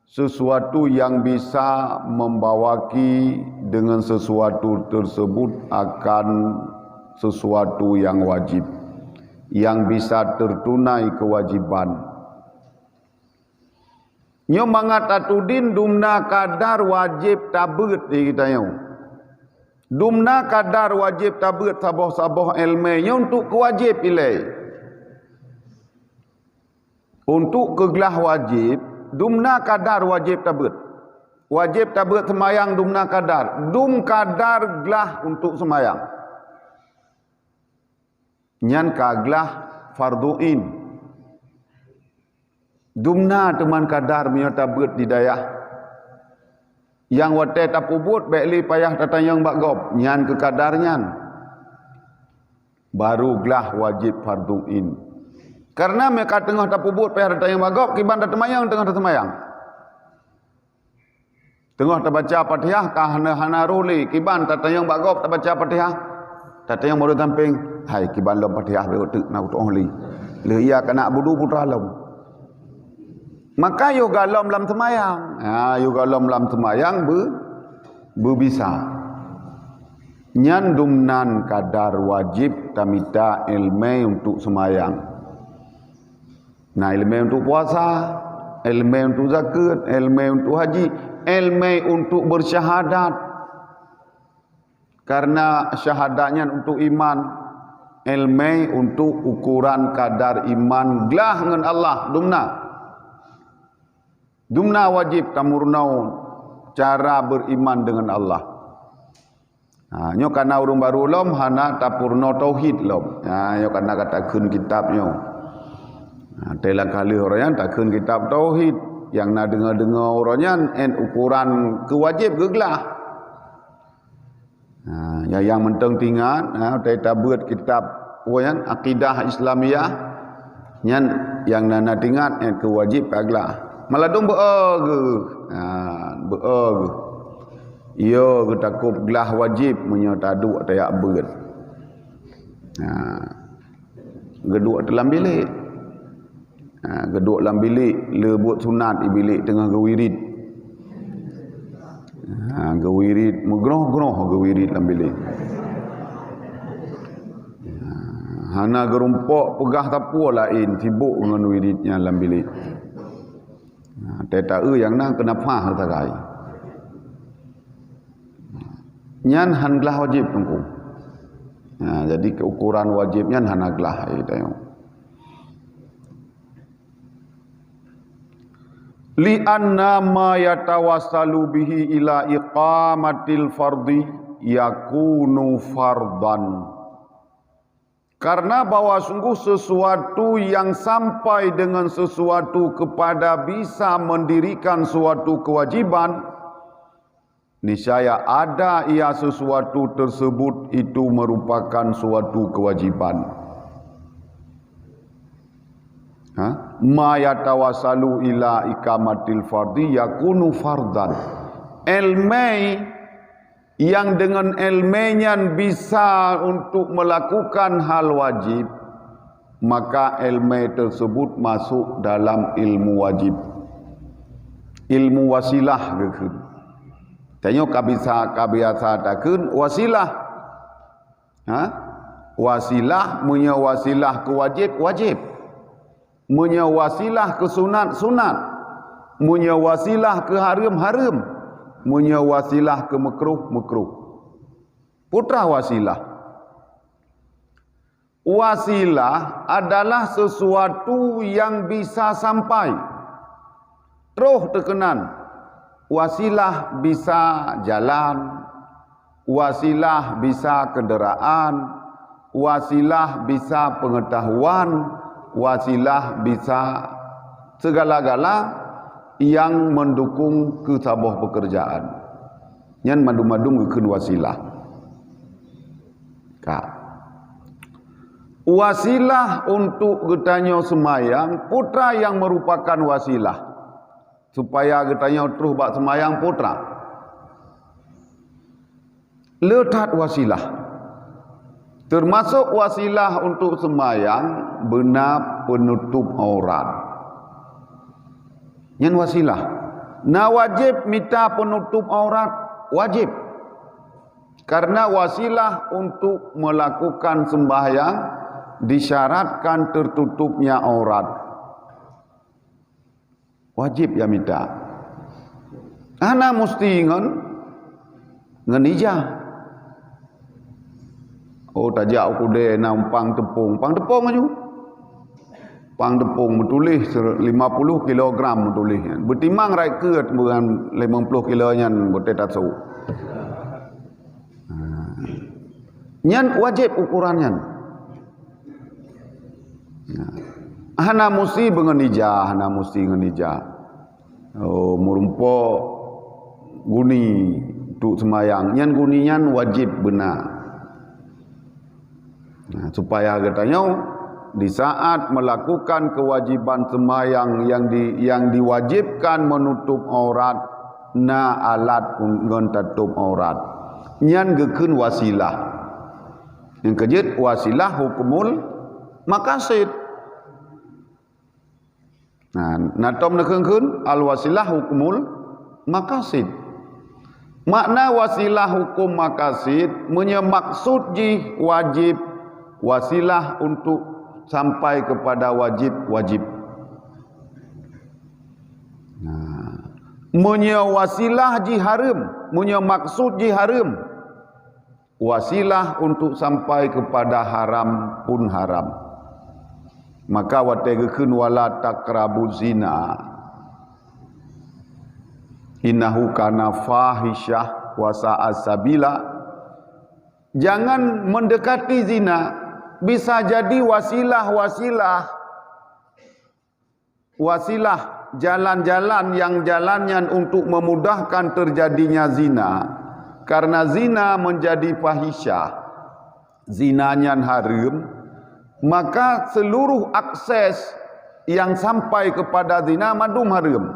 sesuatu yang bisa membawaki dengan sesuatu tersebut akan sesuatu yang wajib, yang bisa tertunai kewajiban. Nyo mangatatudin dumna kadar wajib tabut di kita nyo. Dumna kadar wajib tabut sabah-sabah ilmu nyo untuk kewajib ilai. Untuk kegelah wajib, dumna kadar wajib tabut. Wajib tabut semayang dumna kadar. Dum kadar gelah untuk semayang. Nyan kaglah farduin. Dumna teman kadar menyata tabut di dayah. Yang watai tapubut baikli payah tatayang bakgop. Nyan ke kadar nyan. Baru gelah wajib farduin. Karena mereka tengah tapubut payah tatayang bakgop. Kiban tatamayang tengah tatamayang. Tengah terbaca Fatihah kahana ruli. Kiban tatayang bakgop terbaca Fatihah. Tatayang baru tamping. Hai kiban lom Fatihah beotek nak utuh li. Le ia kena budu putra lom. Maka yoga lom lam semayang. Yoga lom lam semayang berbisa. Nyan dumnan kadar wajib tamita ilmu untuk semayang. Nah ilmu untuk puasa, ilmu untuk zakat, ilmu untuk haji, ilmu untuk bersyahadat. Karena syahadatnya untuk iman, ilmu untuk ukuran kadar iman gelah dengan Allah dumna. Dumna wajib tamurnaun cara beriman dengan Allah. Nyo kana urung baru lom hana tapurno tauhid lom. Nyo kana katakeun kitab nyo. Telang kali orang takkeun kitab tauhid yang na dengar-dengar orangnya en ukuran kewajib gegelah. Yang menteng tingat kita buat kitab akidah Islamiyah nyan yang nana tingat en kewajib aglah. Maladung beog. Iyo getakup gelah wajib menyotadu tayak beut. Geduk dalam bilik. Geduk dalam bilik lebut sunat di bilik tengah gewirid. Gewirid megroh-groh gewirid dalam bilik. Hana gerumpok pegah tapu lain sibuk dengan wiridnya dalam bilik. Teta yang nang kena fah tagai. Nyan han gelah wajib tungku. Jadi keukuran wajibnya han gelah kita yo. Li anna ma yatawassalu bihi ila iqamatil fardhi yakunu fardan. Karena bahwa sungguh sesuatu yang sampai dengan sesuatu kepada bisa mendirikan suatu kewajiban, niscaya ada ia sesuatu tersebut itu merupakan suatu kewajiban. Ma yatawassalu ila ikamatil fardhi yakunu fardan. Ilmu yang dengan ilmunya bisa untuk melakukan hal wajib, maka ilmu tersebut masuk dalam ilmu wajib. Ilmu wasilah gekeun. Tanya kabiasa takun wasilah. Wasilah munya wasilah ke wajib, wajib. Munya wasilah ke sunat, sunat. Munya wasilah ke haram, haram. Munya wasilah ke makruh, makruh. Putra wasilah. Wasilah adalah sesuatu yang bisa sampai. Terus terkenan. Wasilah bisa jalan, wasilah bisa kenderaan, wasilah bisa pengetahuan, wasilah bisa segala-gala yang mendukung ke sebuah pekerjaan. Yang madu-madu ngeukeun wasilah. Kak. Wasilah untuk getanyo semayang, putra yang merupakan wasilah. Supaya getanyo terus bak semayang putra. Letak wasilah. Termasuk wasilah untuk semayang benar penutup aurat. Yang wasilah. Nah wajib minta penutup aurat, wajib. Karena wasilah untuk melakukan sembahyang disyaratkan tertutupnya aurat. Wajib ya minta. Ana mesti ngenijah. Oh tajak aku deh nampang tepung. Pang tepung aja. Pang tepung metulis 50 kg metulis. Betimang rai keut dengan 50 kg nyan bote tatsu. Nyan wajib ukurannya. Hana musti bengenijah, hana musti ngenijah. Oh, murumpo guni untuk semayang. Nyan gunian wajib benar. Nah, supaya katanya di saat melakukan kewajiban semayang yang diwajibkan menutup aurat, na alat ngon tutup aurat. Nyan gekeun wasilah. Yang kejut wasilah hukumul maqasid. Nah, natom nekengkeun al wasilah hukumul maqasid. Makna wasilah hukum maqasid menyemaksud ji wajib wasilah untuk sampai kepada wajib. Nah, munya wasilah ji haram, munya maksud ji haram. Wasilah untuk sampai kepada haram pun haram. Maka wategekeun wala taqrabu zina. Innahu kana fahisyah wa sa'a sabila. Jangan mendekati zina. Bisa jadi wasilah jalan-jalan yang jalannya untuk memudahkan terjadinya zina. Karena zina menjadi fahisyah, zinanya haram, maka seluruh akses yang sampai kepada zina madum haram.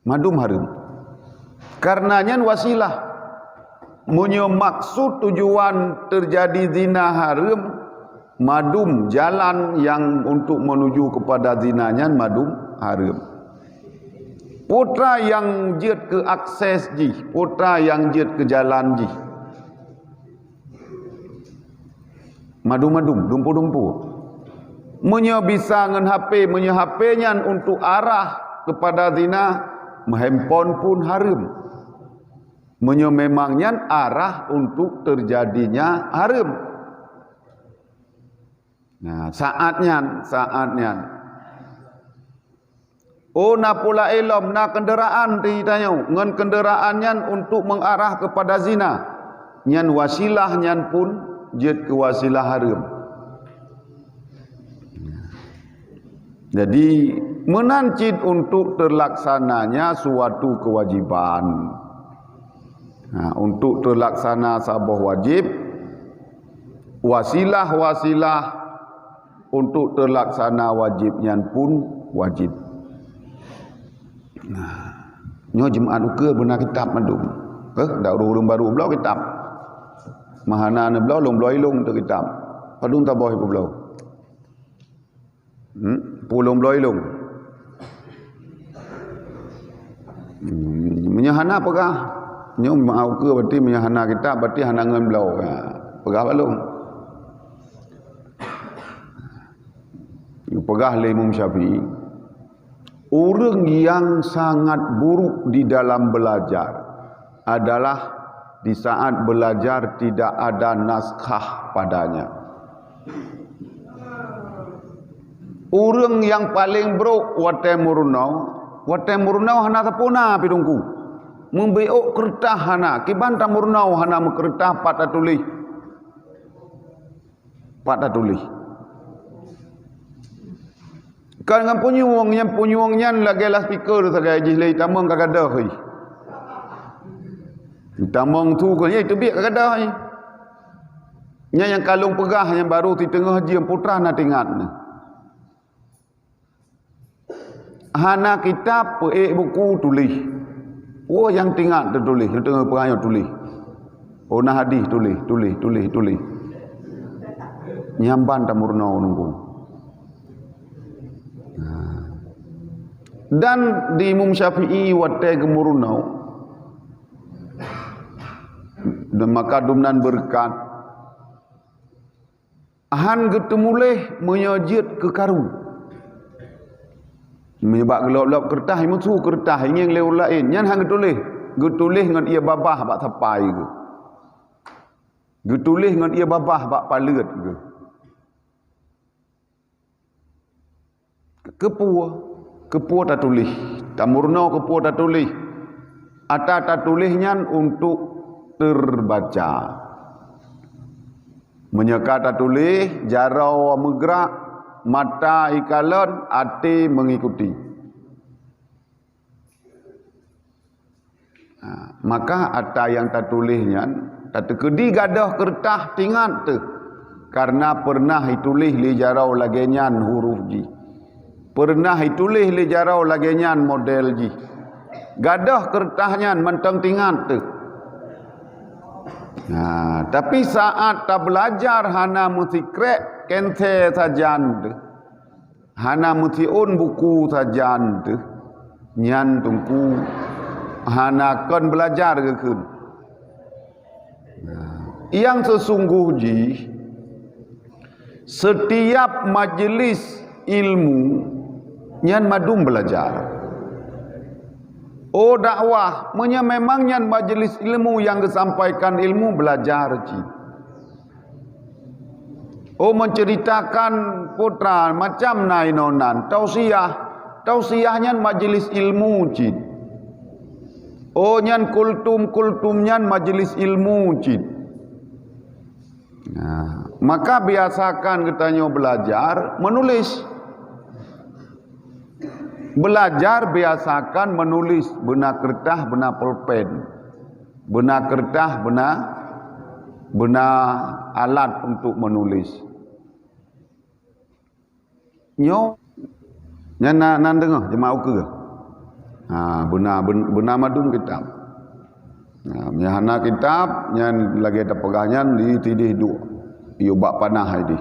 Madum haram. Karenanya wasilah. Munyo maksud tujuan terjadi zina haram, madum jalan yang untuk menuju kepada zinanya madum haram. Putra yang jet ke akses ji, putra yang jet ke jalan ji. Madum-madum, dumpu-dumpu. Munyo bisa ngen HP, munyo HP-nya untuk arah kepada zina, handphone pun haram. Munyo memangnya arah untuk terjadinya haram. Nah, saatnya. Oh, na pula elom, na kenderaan ditanya, ngen kenderaannya untuk mengarah kepada zina. Nyan wasilah nyan pun jet ke wasilah haram. Jadi menancit untuk terlaksananya suatu kewajiban. Nah, untuk terlaksana sabah wajib, wasilah untuk terlaksana wajibnya pun wajib. Nah, nyo jemaat uke benar kitab madum. Dak urung baru belau kitab. Mahana ne belau long belau ilung tu kitab. Padung tabah ibu belau. Pulung beloilung. Menyahana pegah. Nyo mau ke berarti menyahana kita berarti hanangan belau. Pegah balung. Pegah le Imam Syafi'i. Orang yang sangat buruk di dalam belajar adalah di saat belajar tidak ada naskah padanya. Orang yang paling buruk watai murnau hana tapuna pidungku. Membeok kertah hana kibanta murnau hana mekertah patah tulis. Kan dengan punyuangnya lagi lah speaker sagai jilai tamang kagadah hoi. Tamang tu kan itu biak kagadah hoi. Nya yang kalung pegah yang baru di tengah haji yang putra nak ingat ni. Hana kitab buku tulis. Oh yang tinggal tertulis, yang tengah pegah tulis. Oh nah hadis tulis. Nyamban tamurnau nunggu. Dan di Imam Syafi'i watai gemurnau. Dan maka dumnan berkat. Han getemuleh menyajit ke karu. Menyebab gelap-gelap kertas musuh kertas ingin lewat lain. Nyan han getulis dengan ia babah bak sapai ke. Getulis dengan ia babah bak palet ke. Kepua tak tulis. Tamurnau kepua tak tulis. Atau tak tulisnya untuk terbaca. Menyeka tak tulis, jarau megrak, mata ikalan, hati mengikuti. Maka ada yang tak tulisnya, tak terkedi gadah kertas tinggal tu. Karena pernah ditulis li jarau lagenyan huruf ji. Pernah ditulis li jarau lagenyan model ji. Gadah kertasnya mentang tinggal tu. Tapi saat tak belajar hana mesti krek kente sajan tu. Hana mesti on buku sajan tu. Nyan tungku hana kan belajar ke kun. Yang sesungguhnya setiap majlis ilmu nyan madung belajar. Oh dakwah, memangnya majlis ilmu yang disampaikan ilmu belajar. Oh menceritakan putra macam nainonan, tausiahnya majlis ilmu. Oh nyan kultumnya majlis ilmu. Maka biasakan katanya belajar menulis. Belajar biasakan menulis benar kertas benar pulpen. Benar kertas benar alat untuk menulis. Nyo nyana nan dengar jemaah ke. Benar madung kitab. Nyana kitab nyan lagi ada pegangan di tidih duk. Iyo bak panah idi.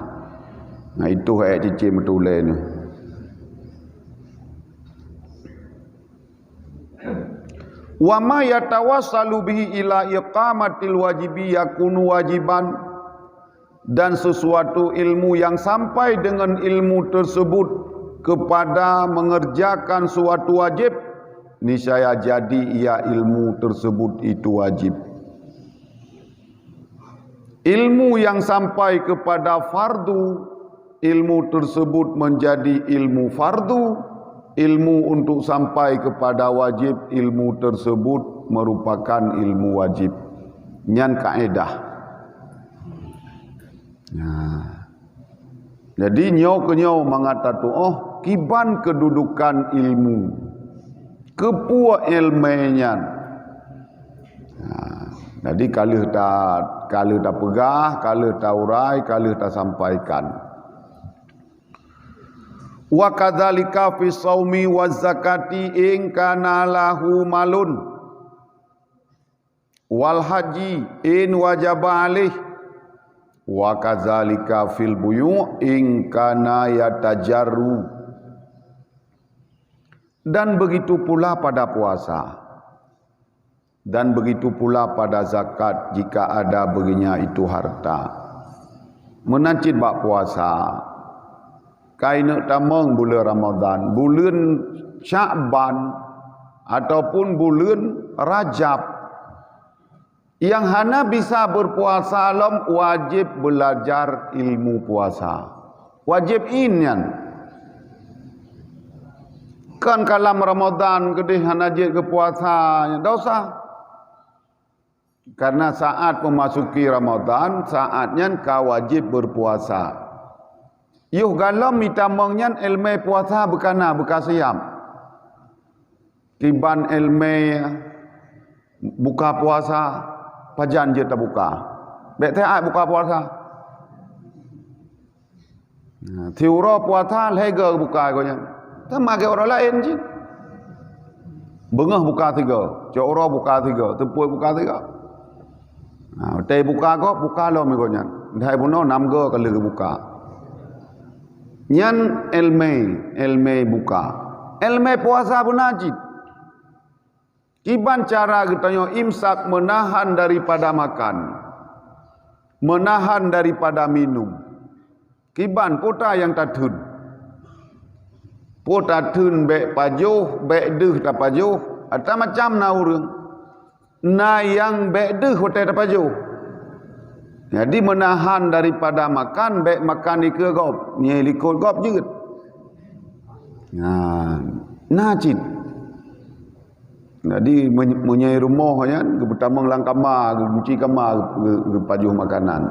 Itu ayat cici metulai ni. Wa ma yatawassalu bihi ila iqamatil wajibi yakunu wajiban, dan sesuatu ilmu yang sampai dengan ilmu tersebut kepada mengerjakan suatu wajib, niscaya jadi ia ilmu tersebut itu wajib. Ilmu yang sampai kepada fardu, ilmu tersebut menjadi ilmu fardu. Ilmu untuk sampai kepada wajib, ilmu tersebut merupakan ilmu wajib. Nyan kaedah. Jadi nyo mengatakan kiban kedudukan ilmu. Kepua ilmunya. Jadi kalau tak pegah, kalau tak urai, kalau tak sampaikan. Wa kadzalika fi shaumi waz zakati in kana lahu malun wal haji in wajaba alih Wa kadzalika fil buyu' in kana yatajarru. Dan begitu pula pada puasa. Dan begitu pula pada zakat jika ada baginya itu harta. Menancit bak puasa. Kaina tamang bulan Ramadan, bulan Sya'ban ataupun bulan Rajab. Yang hana bisa berpuasa lam wajib belajar ilmu puasa. Wajib inyan. Kan kalam Ramadan gede hana je ke puasa, dak usah. Karena saat memasuki Ramadan, saatnya kau wajib berpuasa. Yuh galam mitamangnya ilmu puasa bekana bekasiam. Tiban ilmu buka puasa, pajan je tak buka. Bek teh buka puasa. Tiura puasa lega buka gonya. Sama ke orang lain je. Bengah buka 3, Cora buka 3, Tepui buka 3. Teh buka kok buka lo migonya. Dai puno 6 ke kali buka. Nyan elme buka. Elme puasa pun najid. Kiban cara getanyo imsak menahan daripada makan. Menahan daripada minum. Kiban pota yang tatun. Pota tun bek pajuh, bek deh tak pajuh. Atau macam na urang. Na yang bek deh hotel tak pajuh. Jadi menahan daripada makan, bek makan ika gop. Nyai likut gop juga. Najid. Jadi menyai rumah kan, kebetamang lang kamar, kunci kamar, ke pajuh makanan.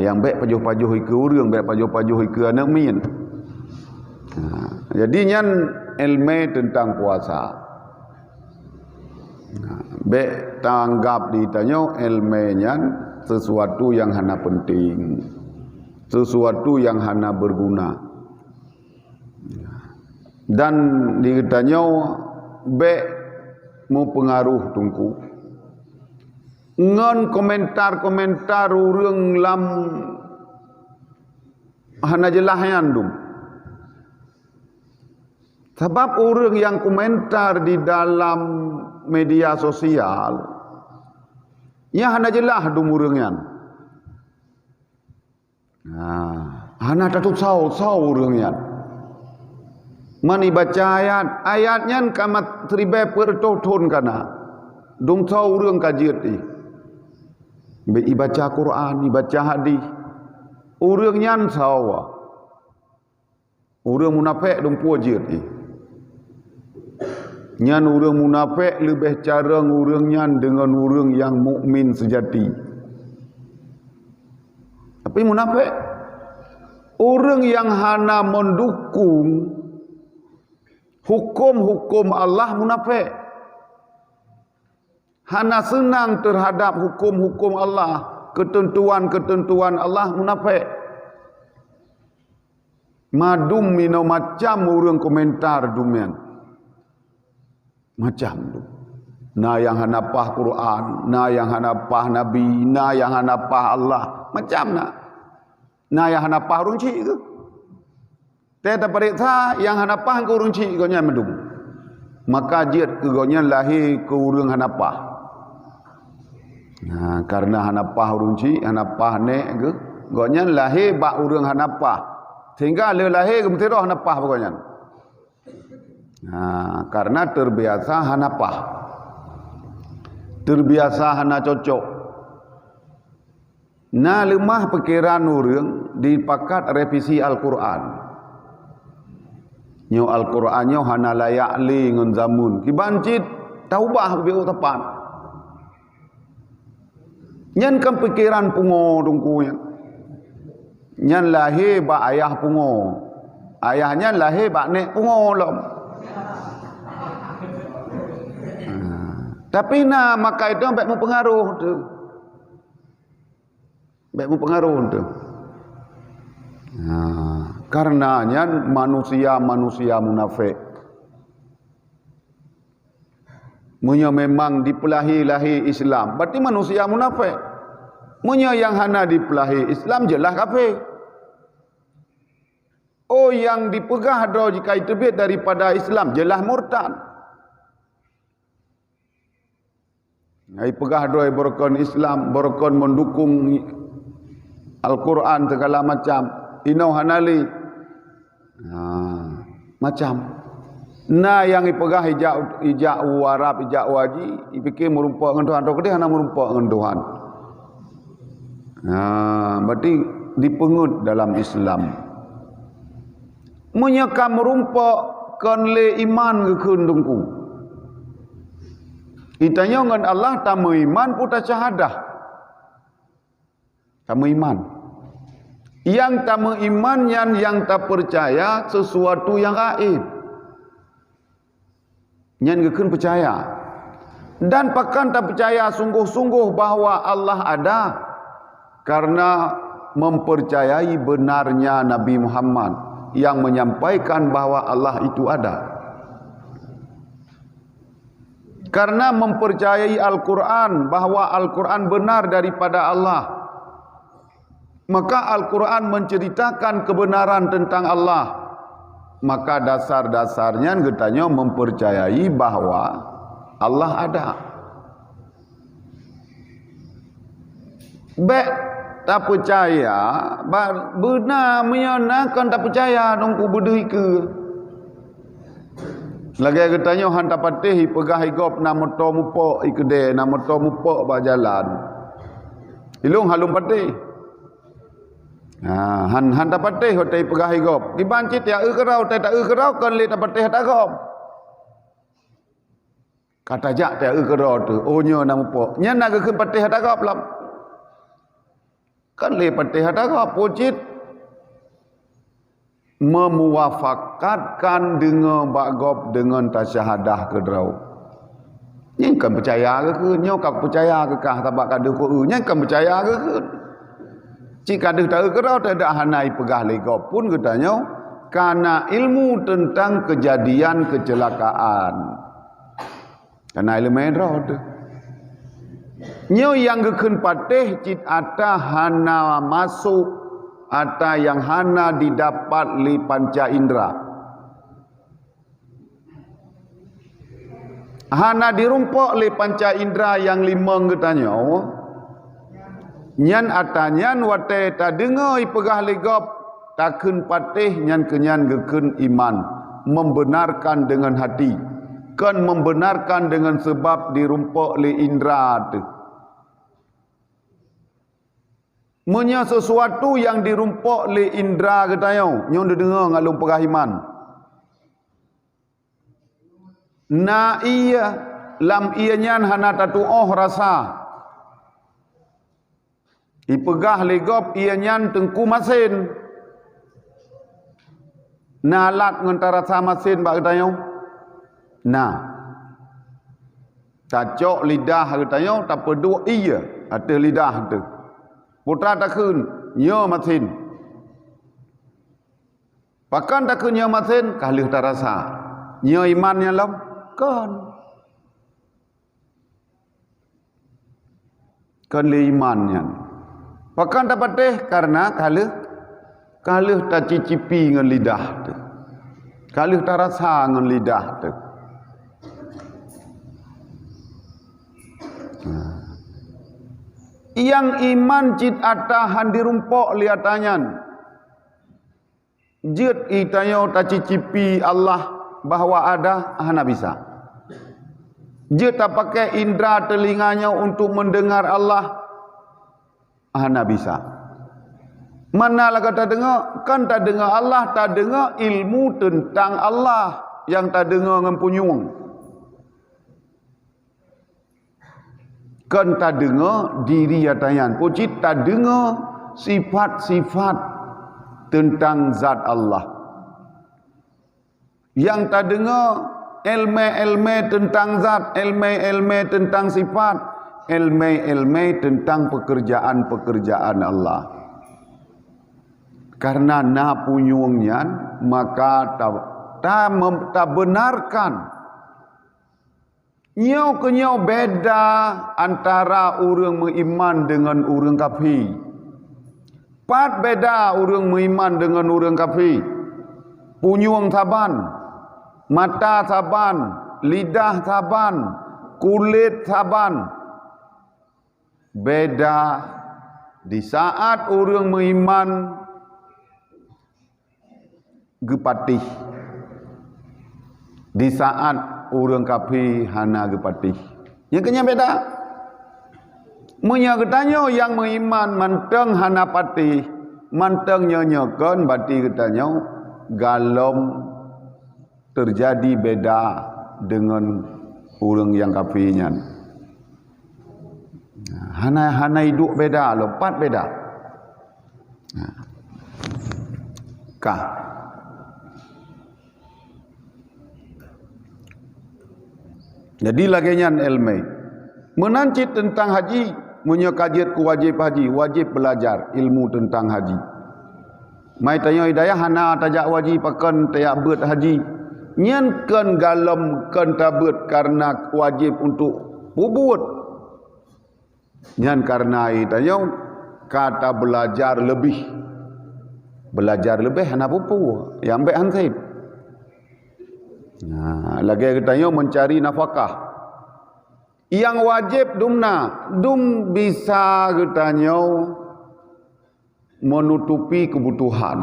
Yang bek pajuh-pajuh ika urang, bek pajuh-pajuh ika anak min. Jadi nyan ilmu tentang puasa. Bek tanggap ditanya ilmu nyan sesuatu yang hana penting, sesuatu yang hana berguna. Dan ditanya bek mau pengaruh tungku. Ngan komentar-komentar urang lam hana jelah yandum. Sebab orang yang komentar di dalam media sosial, ya hana jelah dum urangnya. Hana tatut sau urangnya. Mani baca ayatnya kamat tribe pertoton kana. Dum sau urang kajiat ni. Be ibaca Quran, ibaca hadis. Urangnya sau. Urang munafik dum pujiat ni. Nyan urang munafik lebih cara urangnya dengan urang yang mukmin sejati. Tapi munafik orang yang hana mendukung hukum-hukum Allah munafik. Hana senang terhadap hukum-hukum Allah, ketentuan-ketentuan Allah munafik. Madum mino macam urang komentar dumian. Macam tu. Na yang hanapah Quran, na yang hanapah Nabi, na yang hanapah Allah. Macam na. Na yang hanapah urang cik ke? Teta periksa yang hanapah ke urang cik gonya medum. Maka jiat ke gonya lahir ke urang hanapah. Karena hanapah urang cik, hanapah nek ke gonya lahir bak urang hanapah. Sehingga le lahir ke mesti roh hanapah pokoknya. Karena terbiasa hanapah, terbiasa hana cocok. Lemah pikiran urang dipakat revisi Al-Quran. Nyo Al-Quran nyo hana layak li ngun zamun. Kibancit taubah biu tepat. Nyan kan pikiran pungo dungkunya. Nyan lahir bak ayah pungo. Ayahnya lahir bak nek pungo lom. Tapi maka itu sampai mempengaruh tu. Sampai mempengaruh tu. Karenanya manusia munafik. Memang dipelahi-lahi Islam, berarti manusia munafik. Munya yang hana dipelahi Islam jelas kafir. Oh yang dipegah dah jika terbit daripada Islam jelas murtad. Ai pegah dah berkon Islam, berkon mendukung Al-Quran segala macam. Inau hanali. Macam. Nah yang ipegah ijak Arab, ijak waji, ipikir merumpak dengan Tuhan. Tok dia hana merumpak dengan Tuhan. Berarti dipengut dalam Islam. Menyeka merumpak kan le iman ke kundungku. Itanya dengan Allah tamu iman puta syahadah. Tamu iman. Yang tamu iman yang tak percaya sesuatu yang gaib. Yang gekun percaya. Dan pakan tak percaya sungguh-sungguh bahawa Allah ada. Karena mempercayai benarnya Nabi Muhammad yang menyampaikan bahawa Allah itu ada. Karena mempercayai Al-Quran bahawa Al-Quran benar daripada Allah. Maka Al-Quran menceritakan kebenaran tentang Allah. Maka dasar-dasarnya getanya mempercayai bahawa Allah ada. Baik tak percaya, benar menyenakan tak percaya nunggu berdui ke. Lagi katanya han tak patih pegah igop nama to mupok ikede, nama to mupok ba jalan. Ilung halum patih. Han tak patih hotai pegah igop. Dibancit ya kerau tak kerau kan le tak patih tak gop. Kata jak tak kerau tu, oh nya nama mupok. Nya nak ke patih tak gop lam. Kan le patih tak gop pojit memuafakatkan dengan bagop dengan tasyahadah ke draw. Nya kan percaya ke nya kan percaya ke kah tabak kadu ko nya kan percaya ke. Jika ada tak kerau tak ada hanai pegah legop pun katanya karena ilmu tentang kejadian kecelakaan. Karena ilmu drau tu. Nya yang gekun patih cit ata hana masuk ata yang hana didapat li panca indera. Hana dirumpok li panca indera yang lima katanya. Nyan atanyan wate ta dengar ipegah legop takun patih nyan kenyan gekun iman membenarkan dengan hati kan membenarkan dengan sebab dirumpok li indera tu. Munya sesuatu yang dirumpok li indera katanya nyon dengar ngalung pegah iman. Na iya lam iya nyan hana tatuoh rasa. Ipegah legop ia nyan tengku masin. Nalat ngantara sama masin bak katanya. Nah. Tacok lidah katanya tak perlu iya ada lidah tu. Putra takun nya masin. Pakan takun nya masin kalih tak rasa. Nya imannya lam kan. Kan le imannya. Pakan dapat teh karena kalih tak cicipi dengan lidah tu. Kalih tak rasa dengan lidah tu. Yang iman cit atahan dirumpok liatanyan. Jit itanya tak cicipi Allah bahawa ada hana bisa. Jit tak pakai indera telinganya untuk mendengar Allah hana bisa. Manalah kata dengar, kan tak dengar Allah, tak dengar ilmu tentang Allah yang tak dengar dengan punyung. Kan tak dengar diri atayan, puji tak dengar sifat-sifat tentang zat Allah. Yang tak dengar ilmu-ilmu tentang zat, ilmu-ilmu tentang sifat, ilmu-ilmu tentang pekerjaan-pekerjaan Allah. Karena na punyungnya maka tak benarkan Nyau ke nyau beda antara orang beriman dengan orang kafir. Pat beda orang beriman dengan orang kafir. Punyung saban, mata saban, lidah saban, kulit saban. Beda di saat orang beriman gepatih. Di saat orang kafir hana gepatih. Yang kenya beda. Munya katanya yang beriman manteng hana patih, manteng nyanyakan bati katanya galom terjadi beda dengan orang yang kafirnya. Hana hidup beda, lepat beda. Kah? Jadi laginya ilmu menancit tentang haji, punya kajian ku wajib haji, wajib belajar ilmu tentang haji. Mai tanya hidayah hana tajak wajib akan tayak bet haji. Nyen kan galam kan tabut karena wajib untuk bubut. Nyen karena tanya kata belajar lebih. Belajar lebih hana pupu, yang baik hansib. Nah, lagi katanya mencari nafkah. Yang wajib dum bisa katanya menutupi kebutuhan.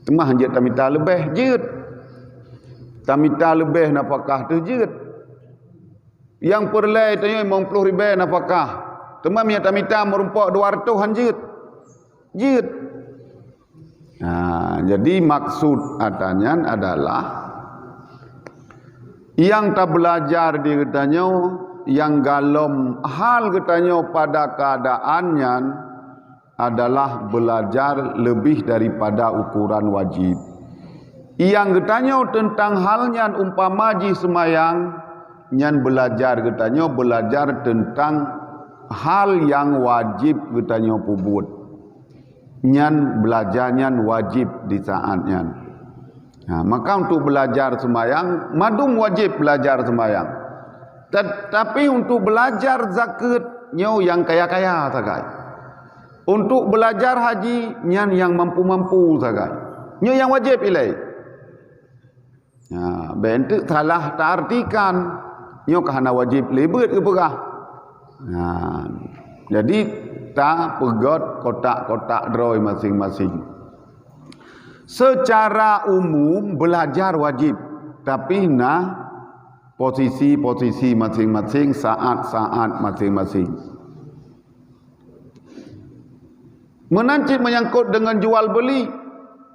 Temah hanjat tamita lebih jid. Tamita lebih nafkah tu jid. Yang perlai tanya 50 ribu nafkah. Temah minyak tamita merumpak 200 hanjit. Jid. Nah, jadi maksud adanya adalah yang tak belajar di katanya, yang galom hal katanya pada keadaannya adalah belajar lebih daripada ukuran wajib. Yang katanya tentang halnya umpama ji semayang, nyan belajar katanya belajar tentang hal yang wajib katanya pubut. Nyan belajarnya wajib di saatnya. Nah, maka untuk belajar semayang, madum wajib belajar semayang. Tetapi untuk belajar zakat, nyo yang kaya-kaya sagai. Untuk belajar haji, nyan yang mampu-mampu sagai. Nyo yang wajib ilai. Nah, bentuk salah tak artikan, nyo kahana wajib lebet ke pegah. Nah, jadi tak pegot kotak-kotak droi masing-masing. Secara umum belajar wajib, tapi posisi-posisi masing-masing, saat-saat masing-masing. Menancit menyangkut dengan jual beli,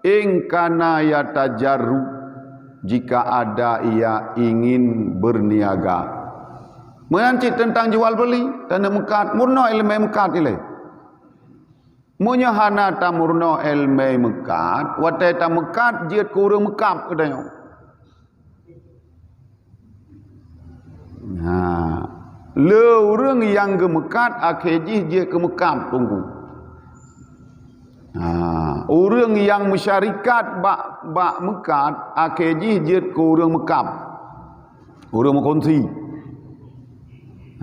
ing kana yatajarru, jika ada ia ingin berniaga. Menancit tentang jual beli, tanda mekat, murna ilmu mekat ilai. Munya hana ta murno ilmu mekat, watai ta mekat jiat kurang mekap katanya. Nah, le orang yang gemekat akhirnya jiat ke mekap tunggu. Nah, orang yang masyarakat bak mekat akhirnya jiat kurang mekap. Orang mengkongsi.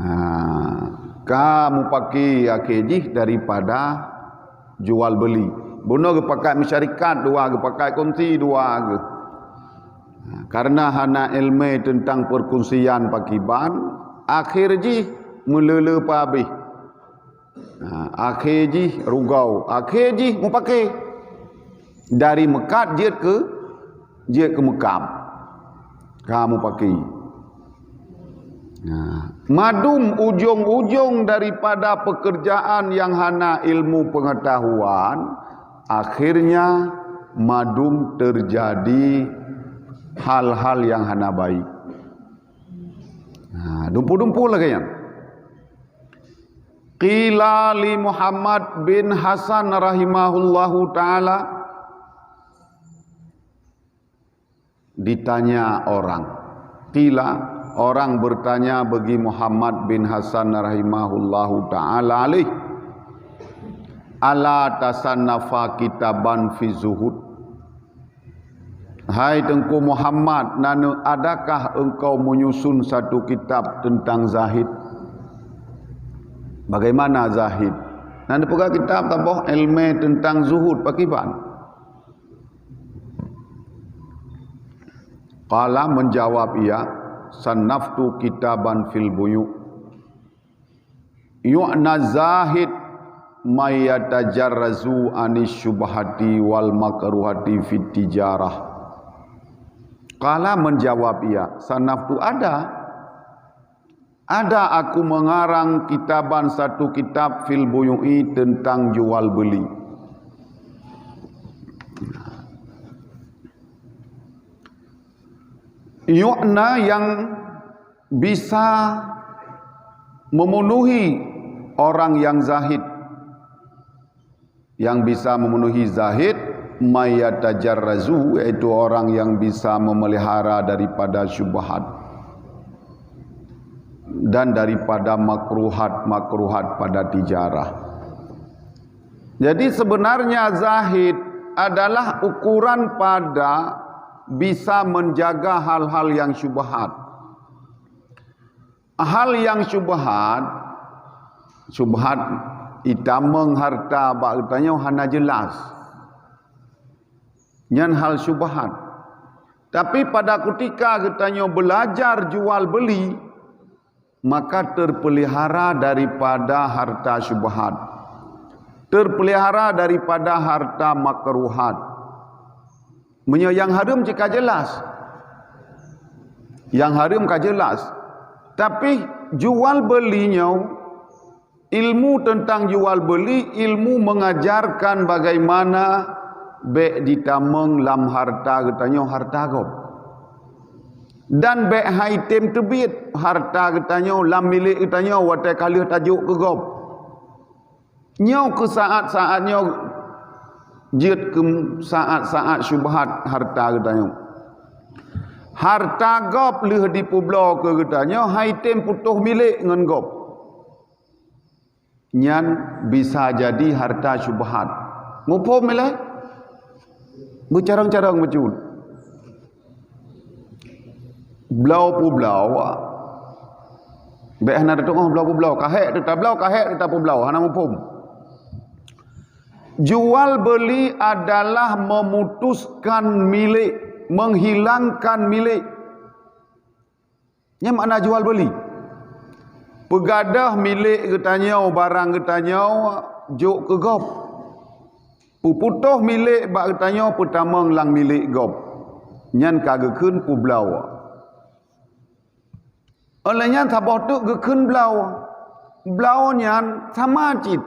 Nah, kamu pakai akhirnya daripada jual beli. Bono ke pakai masyarakat dua, ke pakai konti dua ke. Nah, karena hana ilmu tentang perkongsian pakiban, akhir ji melele pabih. Nah, akhir ji rugau, akhir ji mau pakai dari mekat dia ke Mekam. Kamu pakai. Nah, madum ujung-ujung daripada pekerjaan yang hana ilmu pengetahuan, akhirnya madum terjadi hal-hal yang hana baik. Nah, dumpu-dumpu lagi ya. Qila li Muhammad bin Hasan rahimahullahu ta'ala, ditanya orang. Qila, orang bertanya bagi Muhammad bin Hasan rahimahullahu ta'ala alaih, ala tasannafa kitaban fi zuhud, Hai Tengku Muhammad, nana adakah engkau menyusun satu kitab tentang zahid? Bagaimana zahid? Nana pegang kitab taboh ilmu tentang zuhud pakiban. Qala menjawab ia, sanaftu kitaban fil buyu. Yu'na zahid may yatajarrazu anis syubhati wal makruhati fit tijarah. Qala menjawab ia, sanaftu ada aku mengarang kitaban satu kitab fil buyu'i tentang jual beli. Yu'na yang bisa memenuhi orang yang zahid, yang bisa memenuhi zahid, mayatajarrazu, yaitu orang yang bisa memelihara daripada syubhat dan daripada makruhat pada tijarah. Jadi sebenarnya zahid adalah ukuran pada bisa menjaga hal-hal yang syubhat. Hal yang syubhat itameng harta bagtanya hana jelas. Nyan hal syubhat. Tapi pada ketika katanya belajar jual beli, maka terpelihara daripada harta syubhat, terpelihara daripada harta makruhat. Yang haram jika jelas, yang haram ka jelas. Tapi jual belinya, ilmu tentang jual beli, ilmu mengajarkan bagaimana bek ditameng lam harta katanya harta gop, dan bek haitem tebit harta katanya lam milik katanya watai kalih tajuk ke gop nyau ke saat-saatnya jid ke saat-saat syubhat harta katanya harta gop lih di publo ke katanya haitem putuh milik ngan gop nyan bisa jadi harta syubhat ngupom milih bercarang-carang macam blau pu blau bek hana datang blau pu blau kahek kita pu blau hana mupum. Jual beli adalah memutuskan milik, menghilangkan milik. Nya makna jual beli. Pegadah milik katanya barang katanya juk ke gop. Puputoh milik bak katanya pertama lang milik gop. Nyan kagekeun pu blau. Olehnya tabah tu gekeun blau. Blau nyan sama cit.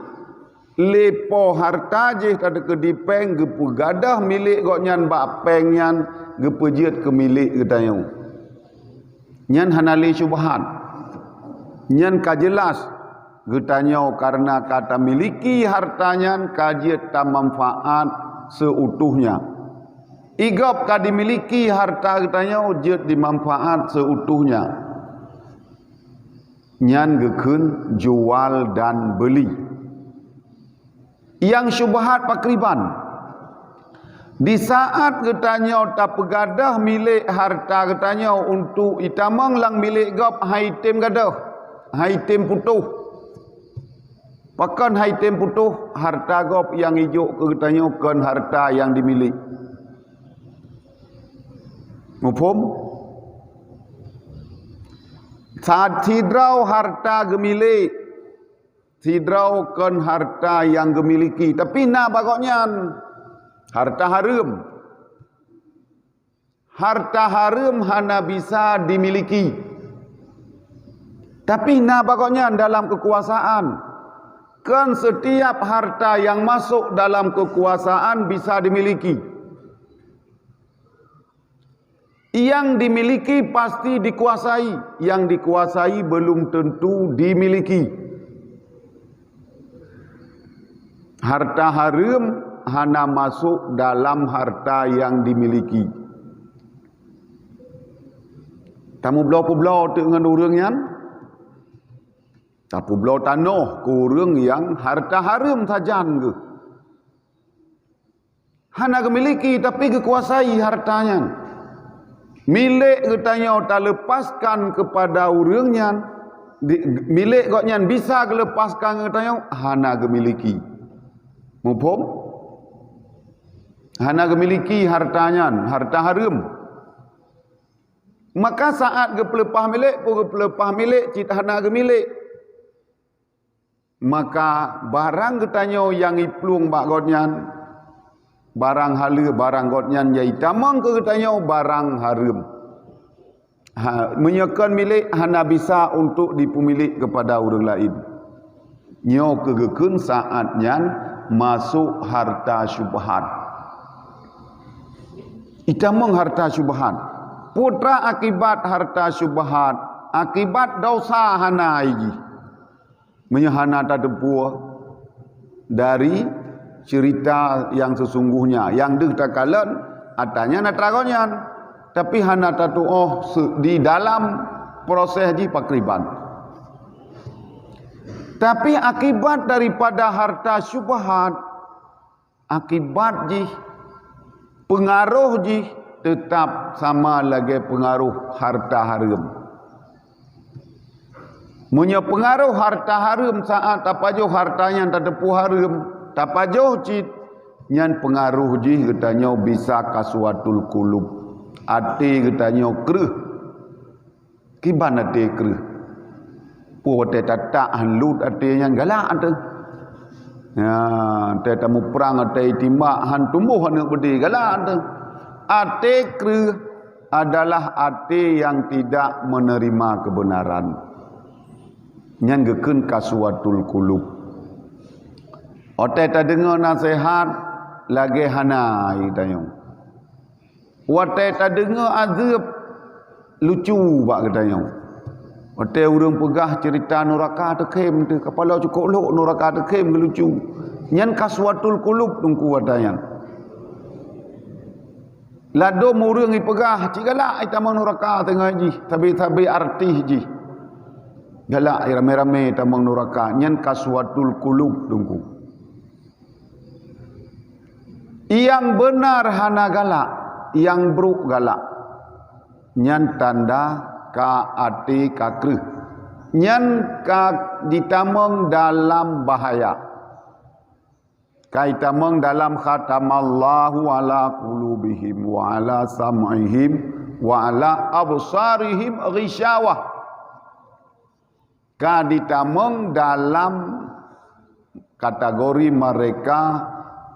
Lepo harta je kada ke dipeng gepu gadah milik gok nyan bak peng nyan gepu jiet ke milik katanya. Nyan hanali syubhat. Nyan ka jelas getanya karena kata miliki hartanya kajiat tak manfaat seutuhnya. Igap ka dimiliki harta getanya ujiat dimanfaat seutuhnya. Nyan gekeun jual dan beli. Yang syubhat pakriban. Di saat getanya tak pegadah milik harta getanya untuk itamang lang milik gap haitem gadah. Haitem putuh. Pakan haitem putuh harta gop yang hijau ke getanya kan harta yang dimiliki. Mufhum? Saat sidrau harta gemilik, sidrau kan harta yang gemiliki. Tapi nak bagoknya harta haram. Harta haram hana bisa dimiliki. Tapi nak bagoknya dalam kekuasaan. Kan setiap harta yang masuk dalam kekuasaan bisa dimiliki. Yang dimiliki pasti dikuasai, yang dikuasai belum tentu dimiliki. Harta haram hana masuk dalam harta yang dimiliki. Tamu belau-belau dengan orangnya tapi belau tanah ke orang yang harta haram sajan ke. Hana gemiliki tapi kekuasai hartanya. Milik katanya tak lepaskan kepada orangnya. Milik katanya bisa lepaskan katanya hana gemiliki. Mufhum? Hana gemiliki hartanya, harta haram. Maka saat gepelepah milik pun gepelepah milik cita hana gemilik. Maka barang katanya yang iplung bak godnyan, barang hala barang godnyan yai tamang ke katanya barang haram. Menyekan milik hana bisa untuk dipemilik kepada orang lain. Nyo kegekun saatnya masuk harta syubhat. Itamang harta syubhat. Putra akibat harta syubhat, akibat dosa hana igi. Menyahana tak tepuh dari cerita yang sesungguhnya. Yang dek tak kalan, atanya nak teragonyan. Tapi hana tak di dalam proses di pakriban. Tapi akibat daripada harta syubhat, akibat ji, pengaruh ji, tetap sama lagi pengaruh harta haram. Punya pengaruh harta haram saat tapajoh hartanya tak tepuh haram, tapajoh cit nyan pengaruh ji katanya bisa kaswatul qulub. Ati katanya kreh. Kiban ati kreh. Po te tatak halut ati nyan galak ate. Ya, te tamu perang ati timbak han tumbuh han bedi galak ate. Ati kreh adalah ati yang tidak menerima kebenaran. Nyan gekun kaswatul qulub. Ote tak dengar nasihat lagi hanai tanya. Ote tak dengar azab lucu bak katanya. Ote urang pegah cerita neraka tekem tu kepala cukup lok neraka tekem lucu. Nyan kaswatul qulub tungku katanya. Lado urang ipegah cigalak itamang neraka tengah ji, tabi-tabi arti ji. Galak rame-rame tamang neraka nyan kaswatul qulub tunggu. Yang benar hana galak, yang buruk galak. Nyan tanda ka ati ka kreh. Nyan ka ditamang dalam bahaya. Kaitamang dalam khatamallahu ala qulubihim wa ala sam'ihim wa ala absarihim ghishawah. Ditamang dalam kategori mereka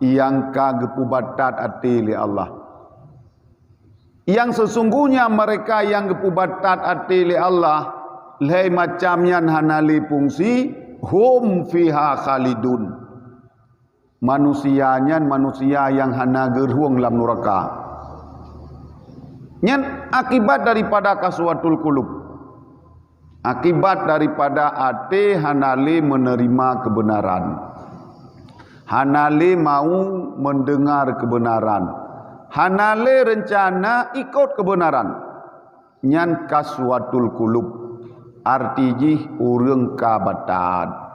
yang kepubatat hati li Allah. Yang sesungguhnya mereka yang kepubatat hati li Allah, lei macamnya hanali fungsi hum fiha khalidun. Manusianya manusia yang hana gerhuang dalam neraka. Nyan akibat daripada kaswatul qulub. Akibat daripada ati hanali menerima kebenaran. Hanali mau mendengar kebenaran. Hanali rencana ikut kebenaran. Nyan kaswatul qulub. Artiji urang kabatat.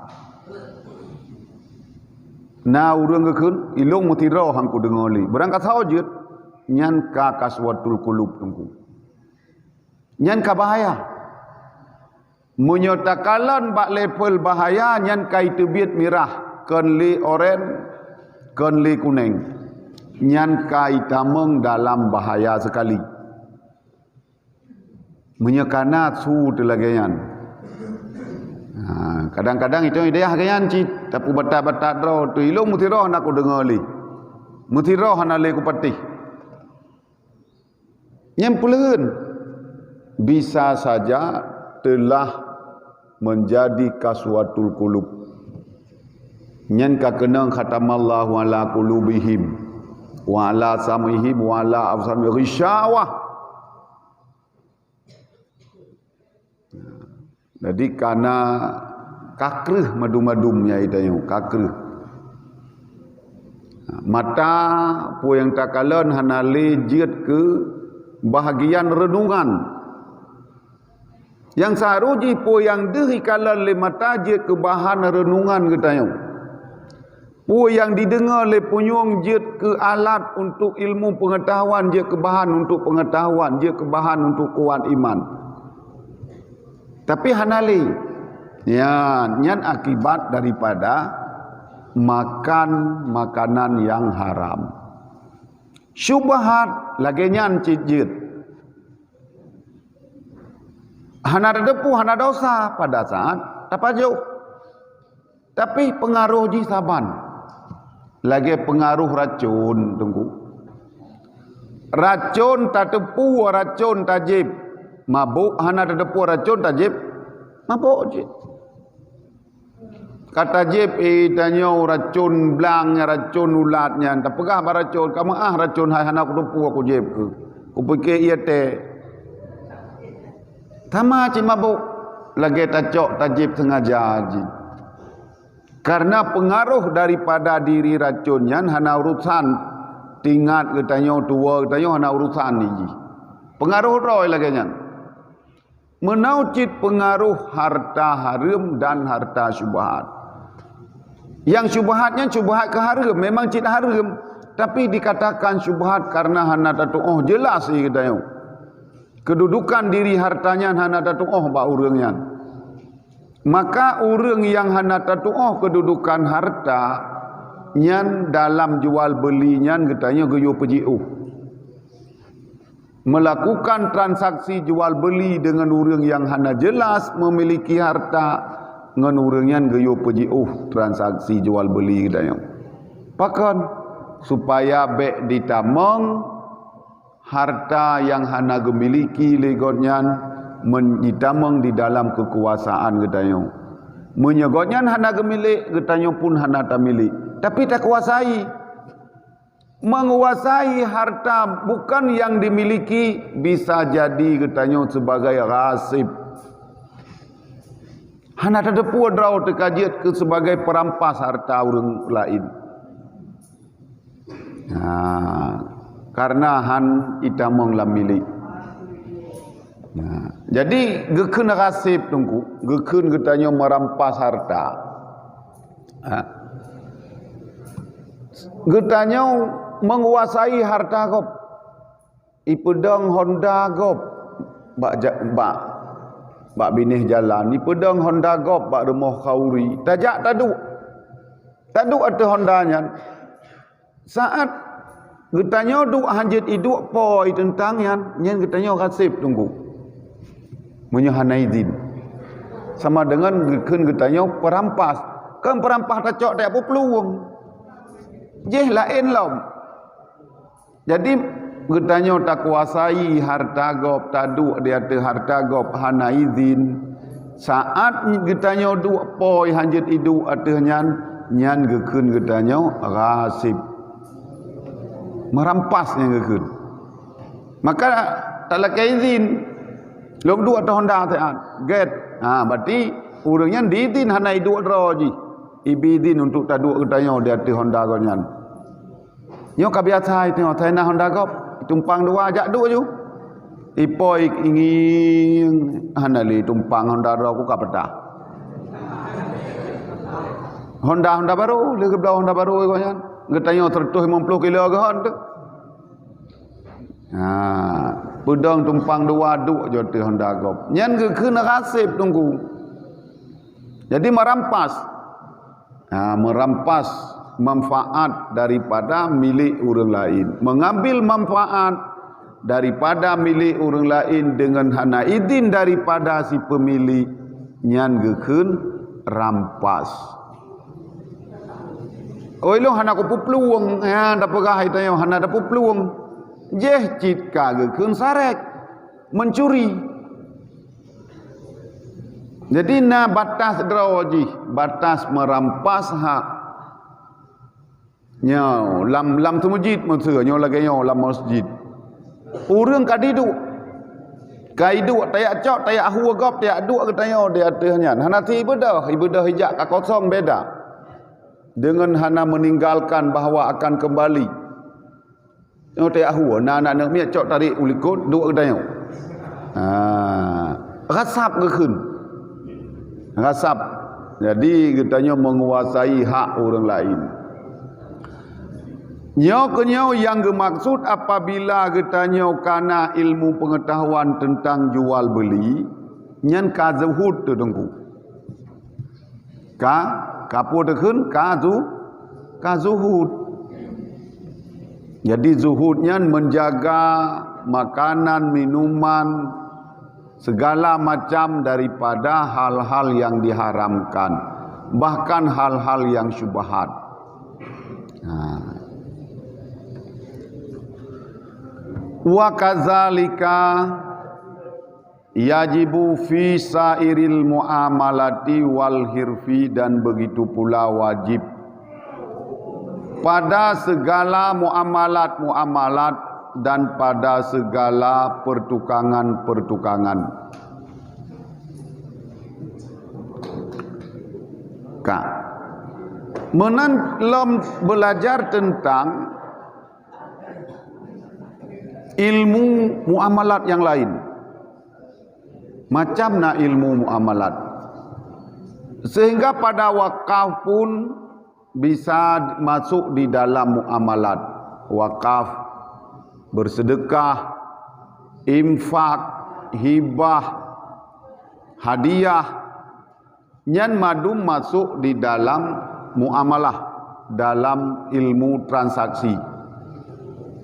Na urang gekun ilung mutiro hangku dengoli. Berangkat saujud nyan ka kaswatul qulub tungku. Nyan ka bahaya. Menyatakan bak level bahaya nyan kai tebit mirah kenli oren kenli kuning nyan kai tameng dalam bahaya sekali. Menyekana su telagayan. Kadang-kadang itu idea gayan ci tapi batat-batat ro tu ilung mutiro nak ku dengali. Mutiro hanale ku patih. Nyan puleun bisa saja telah menjadi kaswatul qulub. Nyan ka kenang khatamallahu ala qulubihim wa ala sam'ihim wa ala absarihim ghishawah. Jadi karena kakreh madum-madum ya itayo kakreh. Mata po yang takalan hanale jiat ke bahagian renungan. Yang saruji po yang dehi kalan le mata je ke bahan renungan katanya. yang didengar oleh penyuang je ke alat untuk ilmu pengetahuan, je ke bahan untuk pengetahuan, je ke bahan untuk kuat iman. Tapi hanali ya, nyan akibat daripada makan makanan yang haram. Syubhat lagi nyan cijit. Hana depu, hana dosa pada saat tapajuk. Tapi pengaruh ji saban. Lagi pengaruh racun, tunggu. Racun tak tepu, racun tajib. Mabuk, hana depu racun tajib. Mabuk je. Kata jib tanya racun belangnya, racun ulatnya. Tak pegah racun. Kamu racun hai hana aku tepu aku jib ke. Aku fikir ia teh. Tama cik mabuk. Lagi tacok tajib sengaja je. Karena pengaruh daripada diri racunnya hana urusan tingkat katanya tua katanya hana urusan ni ji. Pengaruh roy lagi nya. Menaucit pengaruh harta haram dan harta syubhat. Yang syubhatnya syubhat ke haram, memang cit haram, tapi dikatakan syubhat karena hana tatu jelas ni katanya. Kedudukan diri hartanya hana tatu ba urangnya. Maka orang yang hana tatu'ah kedudukan harta nyan dalam jual beli nyan katanya geyo pejiu. Melakukan transaksi jual beli dengan orang yang hana jelas memiliki harta dengan orang yang geyo pejiu transaksi jual beli katanya. Pakan supaya bek ditamang harta yang hana gemiliki legonyan menyitamang di dalam kekuasaan katanya. Menyegotnya hana gemilik katanya pun hana tak milik. Tapi tak kuasai. Menguasai harta bukan yang dimiliki bisa jadi katanya sebagai rasib. Hana tak depu draw terkajiat ke sebagai perampas harta orang lain. Karena han itamang lah milik. Jadi gekun rasib tunggu, gekun katanya merampas harta. Katanya menguasai harta gop. Ipedang Honda gop bak binih jalan. Ipedang Honda gop bak rumah kauri. Tajak taduk. Taduk atau Hondanya. Saat katanya duk hanjit iduk poi tentang yang katanya rasib tunggu. Menyahana izin sama dengan gekun katanya perampas. Kan perampas tacok tak apa peluang jeh lain lam. Jadi katanya tak kuasai harta gop taduk dia ada harta gop hana izin. Saat katanya duk poi hanjit iduk atau nyan gekun katanya rasib merampasnya gekun. Maka tak lakai izin. Long dua atau Honda tean get. Berarti orangnya diizin hana iduk roji. Ibidin untuk taduk katanya dia ada Honda gonyan. Nyo kabiasa itu saya nak Honda gop tumpang dua ajak duk ju. Ipoi ingin hana li tumpang Honda ro ku kapeta. Honda baru, le gebda Honda baru gonyan. Katanya 150 kilo gon tu. Pedang tumpang dua duk je Honda gop. Nyan ke kena rasib tunggu. Jadi merampas. Merampas manfaat daripada milik orang lain. Mengambil manfaat daripada milik orang lain dengan hana izin daripada si pemilik. Nyan gekun rampas. Oh ilo hana ku peluang. Tak pegah itu hana dapat peluang. Jeh citka gekun sarek mencuri. Jadi batas drawaji, batas merampas hak nya lam tu masjid maksudnya lagi lam masjid. Urang kadidu kaidu tayak cok tayak hu gop tayak duk katanya dia atehnya. Hana ti ibadah hijak ka kosong beda. Dengan hana meninggalkan bahawa akan kembali. Yang tak ahua, nak miat cok tarik ulikut, dua kedai. Rasap gekun. Rasap. Jadi katanya menguasai hak orang lain. Nyo yang gemaksud apabila kita nyo kana ilmu pengetahuan tentang jual beli, nyan ka zuhud tu dengku. Ka po dekun ka zuhud. Jadi zuhudnya menjaga makanan, minuman, segala macam daripada hal-hal yang diharamkan, bahkan hal-hal yang syubhat. Wa kadzalika yajibu fi sairil muamalati wal hirfi, dan begitu pula wajib pada segala muamalat dan pada segala pertukangan. Menan belajar tentang ilmu muamalat yang lain. Macam na ilmu muamalat. Sehingga pada wakaf pun bisa masuk di dalam muamalat. Wakaf, bersedekah, infak, hibah, hadiah, nyan madum masuk di dalam muamalah, dalam ilmu transaksi.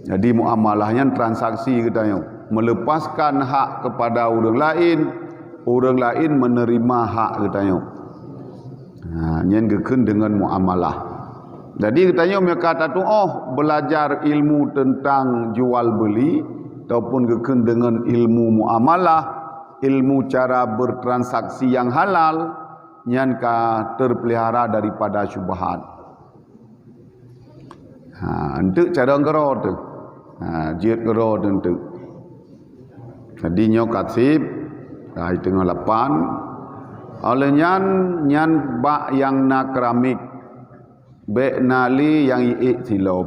Jadi muamalahnya transaksi katanya, melepaskan hak kepada orang lain menerima hak katanya. Nyen geken dengan muamalah. Jadi katanya mereka kata tu belajar ilmu tentang jual beli ataupun geken dengan ilmu muamalah, ilmu cara bertransaksi yang halal, nyen ka terpelihara daripada syubhat. Untuk cara ngero tu. Jiat gero tentu. Jadi nyo kasib kai tengah 8. Oleh nyan bak yang na keramik, be nali yang iik silop.